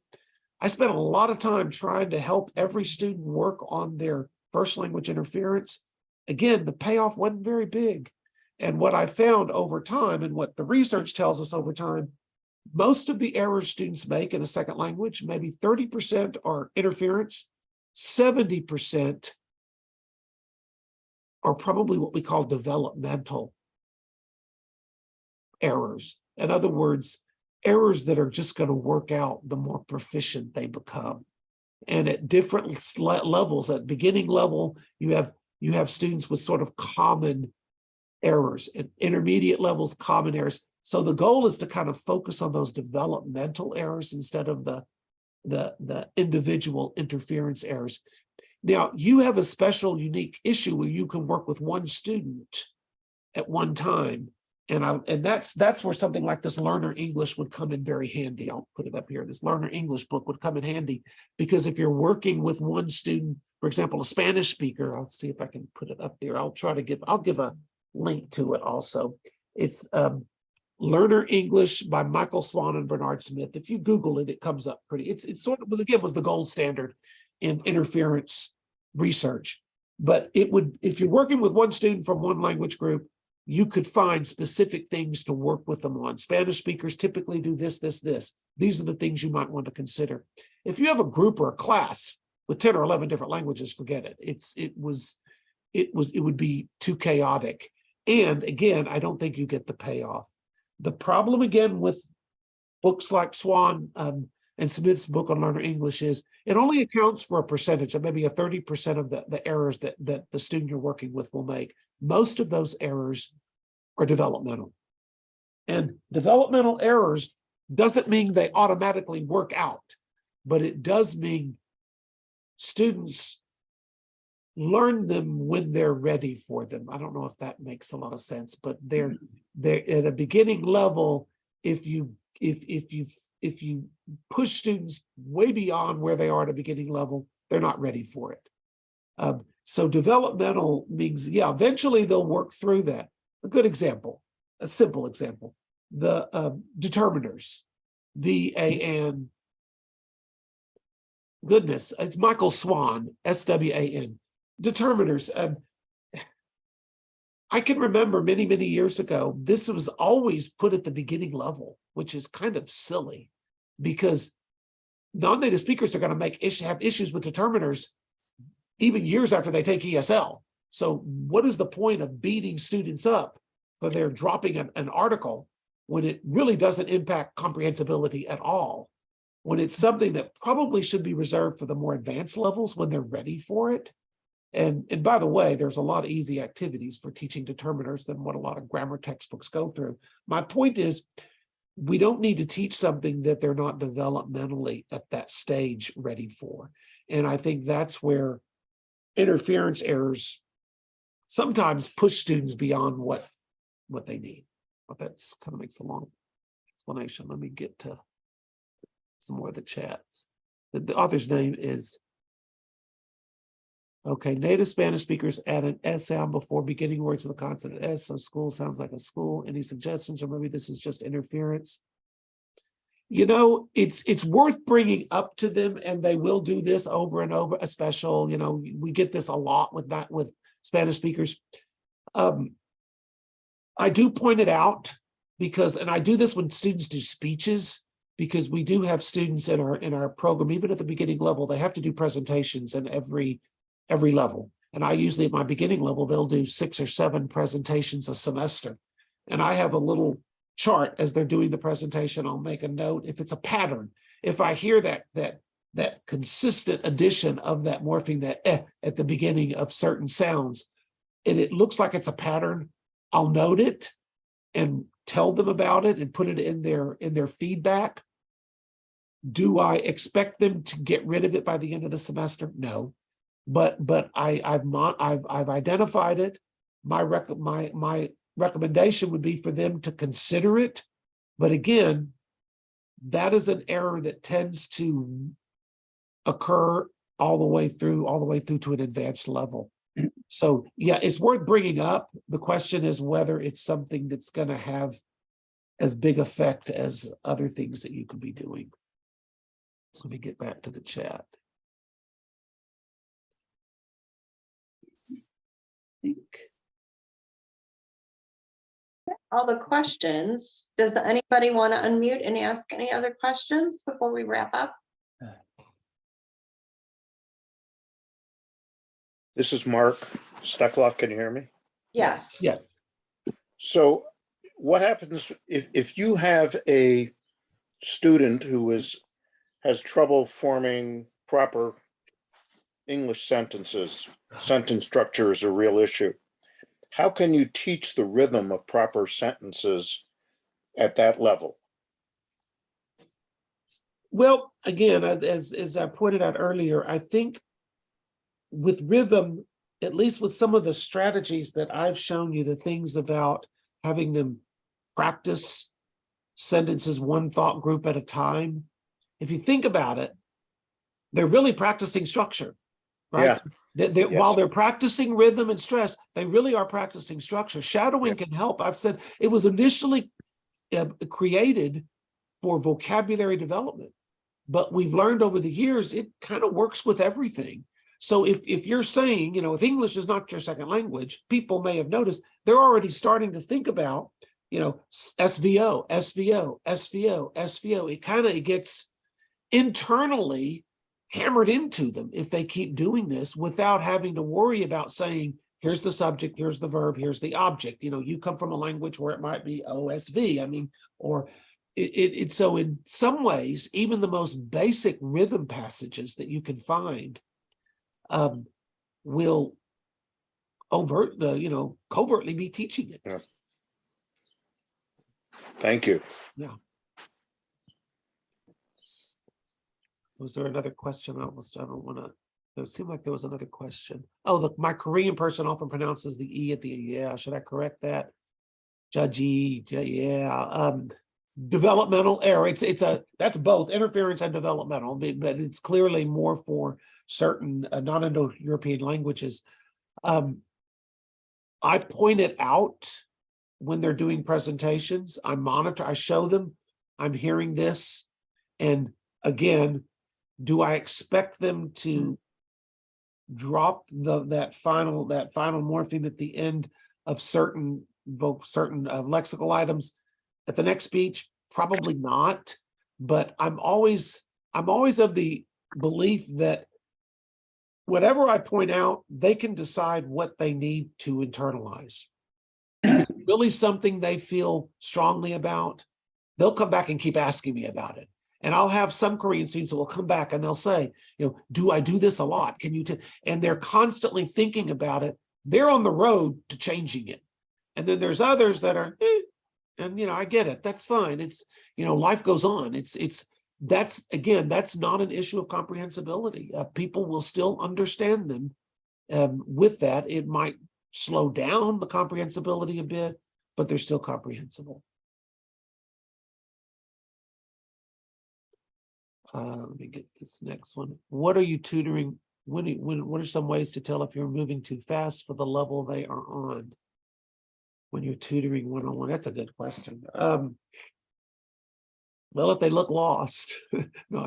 I spent a lot of time trying to help every student work on their first language interference. Again, the payoff wasn't very big. And what I found over time, and what the research tells us over time, most of the errors students make in a second language, maybe 30% are interference, 70% are probably what we call developmental errors. In other words, errors that are just going to work out the more proficient they become. And at different levels, at beginning level, you have students with sort of common errors, at intermediate levels, common errors. So the goal is to kind of focus on those developmental errors instead of the individual interference errors. Now, you have a special, unique issue where you can work with one student at one time. And that's where something like this Learner English would come in very handy. I'll put it up here. This Learner English book would come in handy because if you're working with one student, for example, a Spanish speaker, I'll see if I can put it up there. I'll give a link to it also. It's Learner English by Michael Swan and Bernard Smith. If you Google it, it comes up pretty. It's sort of, again, was the gold standard in interference research. But it would, if you're working with one student from one language group, you could find specific things to work with them on. Spanish speakers typically do this, this, this. These are the things you might want to consider. If you have a group or a class with 10 or 11 different languages, forget it. It would be too chaotic. And again, I don't think you get the payoff. The problem again with books like Swan and Smith's book on Learner English is it only accounts for a percentage of maybe a 30% of the errors that the student you're working with will make. Most of those errors are developmental. And developmental errors doesn't mean they automatically work out, but it does mean students learn them when they're ready for them. I don't know if that makes a lot of sense, but they're at a beginning level. If you push students way beyond where they are at a beginning level, they're not ready for it. So developmental means, yeah, eventually they'll work through that. A good example, a simple example, the determiners, D-A-N, goodness, it's Michael Swan, S-W-A-N, determiners. I can remember many, many years ago, this was always put at the beginning level, which is kind of silly because non-native speakers are going to have issues with determiners even years after they take ESL. So what is the point of beating students up for their dropping an article when it really doesn't impact comprehensibility at all? When it's something that probably should be reserved for the more advanced levels when they're ready for it. And by the way, there's a lot of easy activities for teaching determiners than what a lot of grammar textbooks go through. My point is, we don't need to teach something that they're not developmentally at that stage ready for. And I think that's where interference errors sometimes push students beyond what they need. But that's kind of makes a long explanation. Let me get to some more of the chats. The author's name is, okay, native Spanish speakers add an S sound before beginning words of the consonant S, so school sounds like a school. Any suggestions, or maybe this is just interference? You know, it's worth bringing up to them, and they will do this over and over. A special, you know, we get this a lot with Spanish speakers. I do point it out because, and I do this when students do speeches, because we do have students in our program, even at the beginning level, they have to do presentations in every level. And I usually at my beginning level, they'll do 6 or 7 presentations a semester. And I have a little chart as they're doing the presentation. I'll make a note if it's a pattern. If I hear that that consistent addition of that morpheme, that at the beginning of certain sounds, and it looks like it's a pattern, I'll note it and tell them about it and put it in their feedback. Do I expect them to get rid of it by the end of the semester? No, but I've identified it. My recommendation would be for them to consider it, but again, that is an error that tends to occur all the way through to an advanced level. So yeah, it's worth bringing up. The question is whether it's something that's going to have as big effect as other things that you could be doing. Let me get back to the chat. All the questions. Does anybody want to unmute and ask any other questions before we wrap up? This is Mark Steckloff. Can you hear me? Yes. Yes. So what happens if you have a student who has trouble forming proper English sentences? Sentence structure is a real issue. How can you teach the rhythm of proper sentences at that level? Well, again, as I pointed out earlier, I think with rhythm, at least with some of the strategies that I've shown you, the things about having them practice sentences one thought group at a time, if you think about it, they're really practicing structure, right? Yeah. While they're practicing rhythm and stress, they really are practicing structure. Shadowing can help. I've said it was initially created for vocabulary development, but we've learned over the years it kind of works with everything. So if you're saying, you know, if English is not your second language, people may have noticed they're already starting to think about, you know, SVO, SVO, SVO, SVO. It gets internally hammered into them if they keep doing this without having to worry about saying, here's the subject, here's the verb, here's the object. You know, you come from a language where it might be OSV, I mean, or so in some ways, even the most basic rhythm passages that you can find will covertly be teaching it. Yeah. Thank you. Yeah. Was there another question? I don't want to. It seemed like there was another question. Oh, look, my Korean person often pronounces the E at the yeah. Should I correct that? Judgy, yeah. Developmental error. That's both interference and developmental, but it's clearly more for certain non-Indo-European languages. I point it out when they're doing presentations. I monitor. I show them. I'm hearing this, and again, do I expect them to drop that final morpheme at the end of certain lexical items at the next speech? Probably not, but I'm always of the belief that whatever I point out, they can decide what they need to internalize. If it's really something they feel strongly about, they'll come back and keep asking me about it. And I'll have some Korean students that will come back and they'll say, you know, do I do this a lot? Can you? And they're constantly thinking about it. They're on the road to changing it. And then there's others that are, and, you know, I get it. That's fine. It's, you know, life goes on. That's not an issue of comprehensibility. People will still understand them. With that, it might slow down the comprehensibility a bit, but they're still comprehensible. Let me get this next one. What are you tutoring? What are some ways to tell if you're moving too fast for the level they are on when you're tutoring one-on-one? That's a good question. Well, if they look lost, no,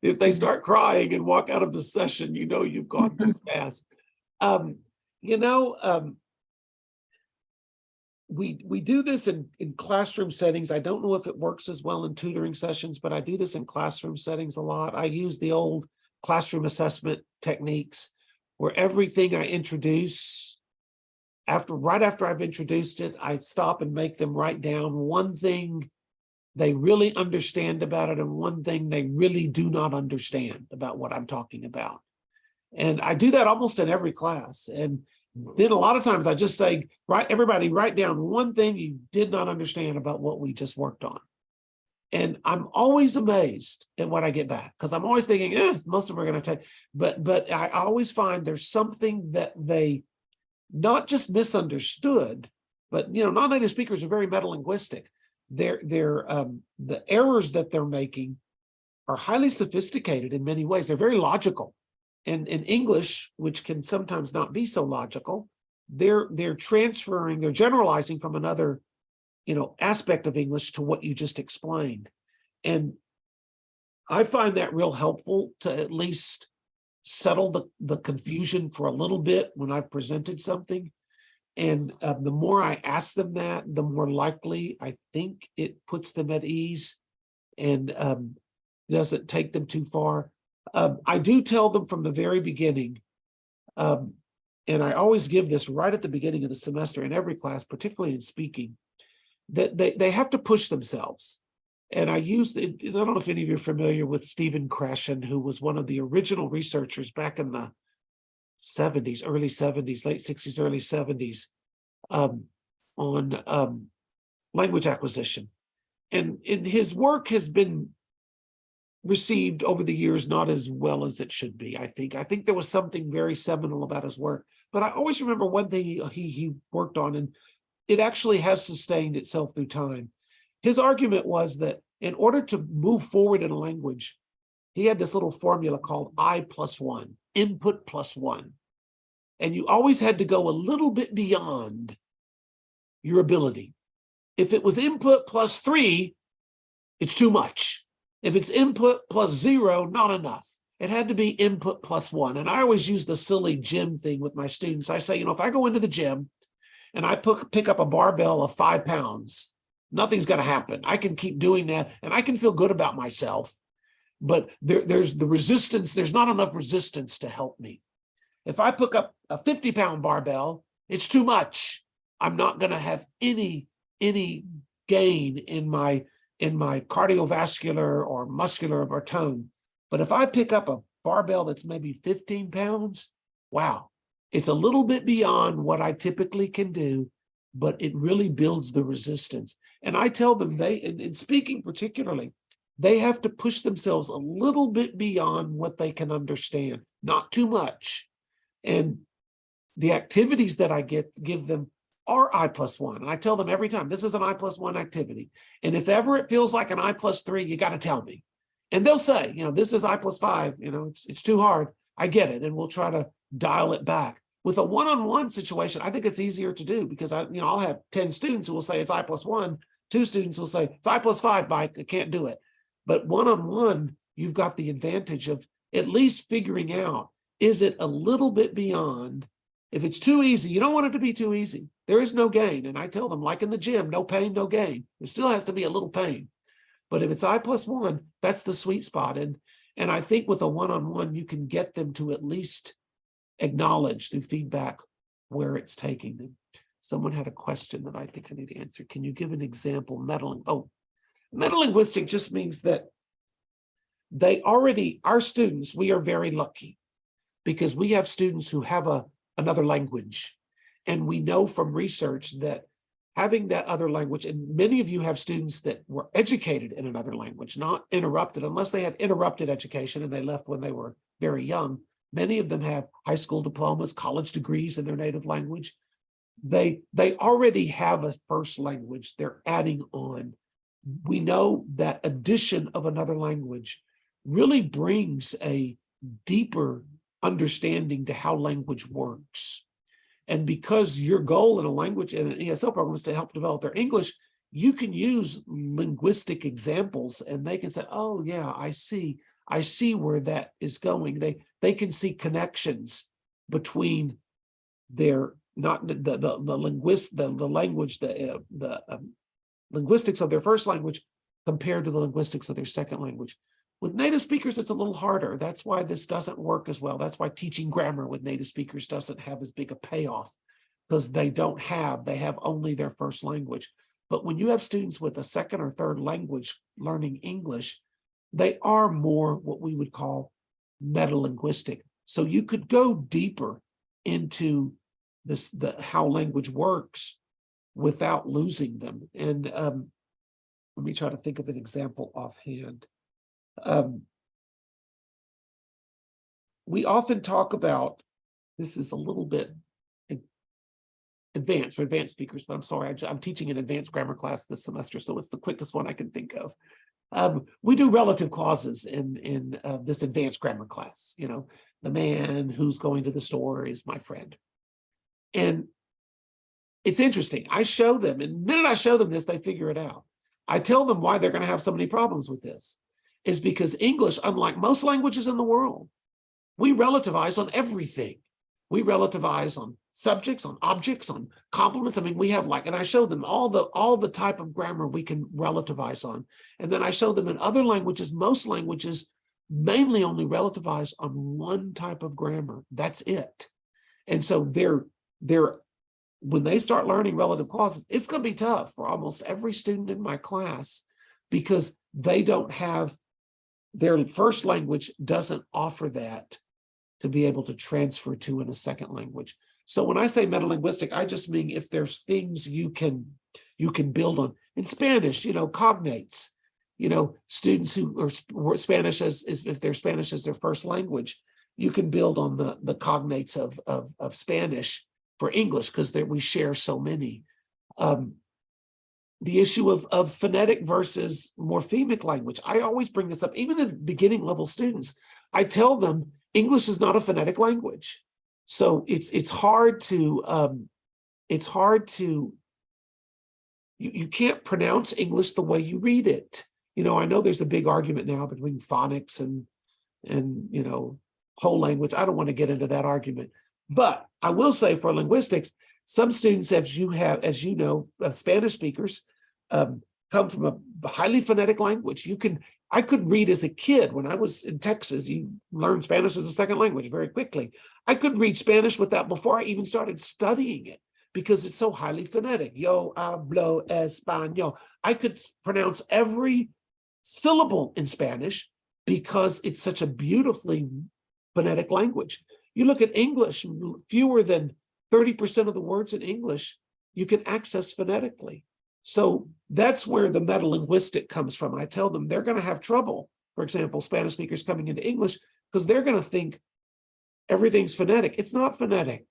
if they start crying and walk out of the session, you know you've gone too fast. We do this in classroom settings. I don't know if it works as well in tutoring sessions, but I do this in classroom settings a lot. I use the old classroom assessment techniques where everything I introduce, right after I've introduced it, I stop and make them write down one thing they really understand about it, and one thing they really do not understand about what I'm talking about. And I do that almost in every class. And then a lot of times I just say, right, everybody write down one thing you did not understand about what we just worked on. And I'm always amazed at what I get back, because I'm always thinking, most of them are going to take, but I always find there's something that they not just misunderstood, but non-native speakers are very metalinguistic. The errors that they're making are highly sophisticated in many ways. They're very logical. And in English, which can sometimes not be so logical, they're generalizing from another aspect of English to what you just explained. And I find that real helpful to at least settle the confusion for a little bit when I've presented something. And the more I ask them that, the more likely I think it puts them at ease and doesn't take them too far. I do tell them from the very beginning, and I always give this right at the beginning of the semester in every class, particularly in speaking, that they have to push themselves. And I don't know if any of you are familiar with Stephen Krashen, who was one of the original researchers back in the 70s, early 70s, late 60s, early 70s, on language acquisition. And his work has been received over the years not as well as it should be, I think. I think there was something very seminal about his work. But I always remember one thing he worked on, and it actually has sustained itself through time. His argument was that in order to move forward in a language, he had this little formula called I+1, input plus one. And you always had to go a little bit beyond your ability. If it was input plus 3, it's too much. If it's input plus 0, not enough. It had to be input plus 1. And I always use the silly gym thing with my students. I say, if I go into the gym and I pick up a barbell of 5 pounds, nothing's going to happen. I can keep doing that and I can feel good about myself. But there's the resistance. There's not enough resistance to help me. If I pick up a 50-pound barbell, it's too much. I'm not going to have any gain in my cardiovascular or muscular or tone. But if I pick up a barbell that's maybe 15 pounds, wow, it's a little bit beyond what I typically can do, but it really builds the resistance. And I tell them in speaking particularly, they have to push themselves a little bit beyond what they can understand, not too much. And the activities that I give them are I+1. And I tell them every time, this is an I+1 activity. And if ever it feels like an I+3, you got to tell me. And they'll say, this is I+5, it's too hard. I get it. And we'll try to dial it back. With a one-on-one situation, I think it's easier to do because I'll have 10 students who will say it's I+1, 2 students will say it's I+5, Mike, I can't do it. But one-on-one, you've got the advantage of at least figuring out, is it a little bit beyond? If it's too easy, you don't want it to be too easy. There is no gain. And I tell them, like in the gym, no pain, no gain. There still has to be a little pain. But if it's I+1, that's the sweet spot. And I think with a one-on-one, you can get them to at least acknowledge through feedback where it's taking them. Someone had a question that I think I need to answer. Can you give an example? Metalinguistic just means that our students, we are very lucky because we have students who have another language. And we know from research that having that other language, and many of you have students that were educated in another language, not interrupted, unless they had interrupted education and they left when they were very young. Many of them have high school diplomas, college degrees in their native language. They already have a first language they're adding on. We know that addition of another language really brings a deeper understanding to how language works. And because your goal in a language in an ESL program is to help develop their English, you can use linguistic examples and they can say, oh yeah, I see where that is going. They can see connections between their linguistics of their first language compared to the linguistics of their second language. With native speakers, it's a little harder. That's why this doesn't work as well. That's why teaching grammar with native speakers doesn't have as big a payoff, because they have only their first language. But when you have students with a second or third language learning English, they are more what we would call metalinguistic. So you could go deeper into this, how language works without losing them. And let me try to think of an example offhand. We often talk about, this is a little bit advanced for advanced speakers, but I'm sorry, I'm teaching an advanced grammar class this semester, so it's the quickest one I can think of. We do relative clauses in this advanced grammar class. You know, the man who's going to the store is my friend. And it's interesting. I show them, and the minute I show them this, they figure it out. I tell them why they're going to have so many problems with this. Is because English, unlike most languages in the world, we relativize on everything. We relativize on subjects, on objects, on complements. I mean, we have like, and I show them all the type of grammar we can relativize on. And then I show them in other languages, most languages mainly only relativize on one type of grammar. That's it. And so when they start learning relative clauses, it's going to be tough for almost every student in my class because they don't have, their first language doesn't offer that to be able to transfer to in a second language. So when I say metalinguistic, I just mean if there's things you can build on. In Spanish, you know, cognates, you know, students who are Spanish if their Spanish is their first language, you can build on the cognates of Spanish for English because we share so many. The issue of phonetic versus morphemic language. I always bring this up, even in beginning level students. I tell them English is not a phonetic language. So it's hard to, you can't pronounce English the way you read it. You know, I know there's a big argument now between phonics and you know, whole language. I don't want to get into that argument. But I will say for linguistics, some students, as you know, Spanish speakers come from a highly phonetic language. I could read as a kid when I was in Texas. You learn Spanish as a second language very quickly. I could read Spanish without before I even started studying it because it's so highly phonetic. Yo hablo español. I could pronounce every syllable in Spanish because it's such a beautifully phonetic language. You look at English, fewer than 30% of the words in English you can access phonetically. So that's where the metalinguistic comes from. I tell them they're going to have trouble, for example, Spanish speakers coming into English, because they're going to think everything's phonetic. It's not phonetic.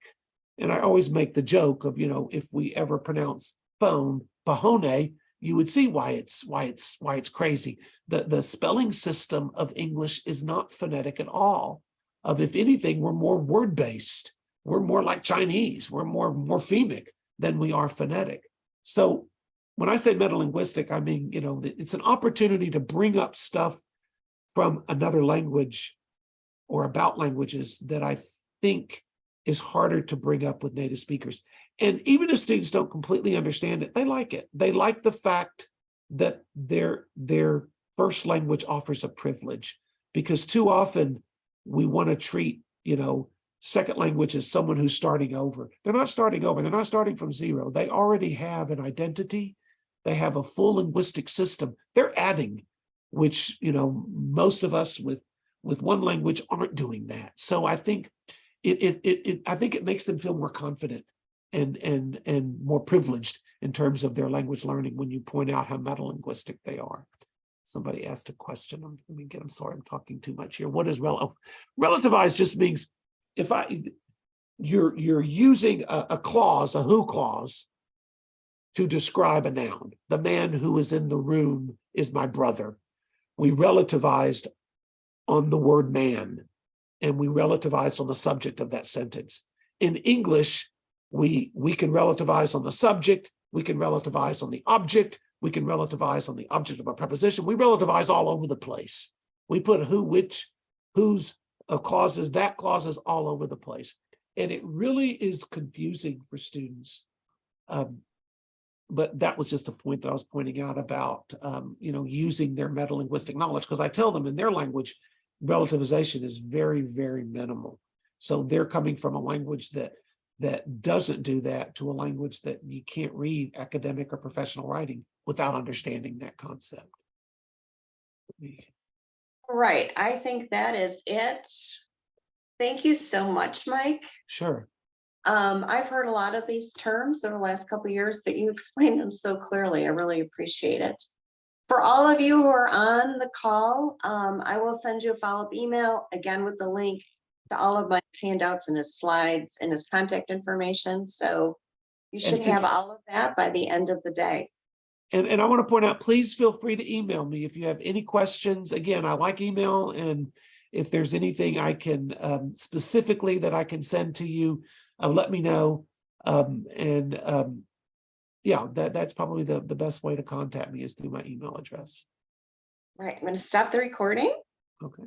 And I always make the joke of, you know, if we ever pronounce phone, pahone, you would see why it's crazy. The spelling system of English is not phonetic at all. If anything, we're more word-based. We're more like Chinese. We're more morphemic than we are phonetic. So when I say metalinguistic, I mean, you know, it's an opportunity to bring up stuff from another language or about languages that I think is harder to bring up with native speakers. And even if students don't completely understand it, they like it. They like the fact that their first language offers a privilege, because too often we want to treat, you know, second language as someone who's starting over. They're not starting over. They're not starting from zero. They already have an identity. They have a full linguistic system. They're adding, which, you know, most of us with one language aren't doing that. So I think it makes them feel more confident and more privileged in terms of their language learning when you point out how metalinguistic they are. Somebody asked a question. I'm sorry, I'm talking too much here. What is relativize? Just means if you're using a clause, a who clause, to describe a noun. The man who is in the room is my brother. We relativized on the word man, and we relativized on the subject of that sentence. In English, we can relativize on the subject, we can relativize on the object, we can relativize on the object of a preposition. We relativize all over the place. We put who, which, whose, clauses, that clauses all over the place. And it really is confusing for students. But that was just a point that I was pointing out about, you know, using their metalinguistic knowledge, because I tell them in their language, relativization is very, very minimal. So they're coming from a language that that doesn't do that to a language that you can't read academic or professional writing without understanding that concept. Right, I think that is it. Thank you so much, Mike. Sure. I've heard a lot of these terms over the last couple of years, but you explained them so clearly. I really appreciate it. For all of you who are on the call, I will send you a follow-up email again with the link to all of my handouts and his slides and his contact information. So you should And- have all of that by the end of the day. And I want to point out, please feel free to email me if you have any questions. Again, I like email, and if there's anything I can specifically that I can send to you, let me know. Yeah, that's probably the best way to contact me is through my email address. Right, I'm going to stop the recording. Okay.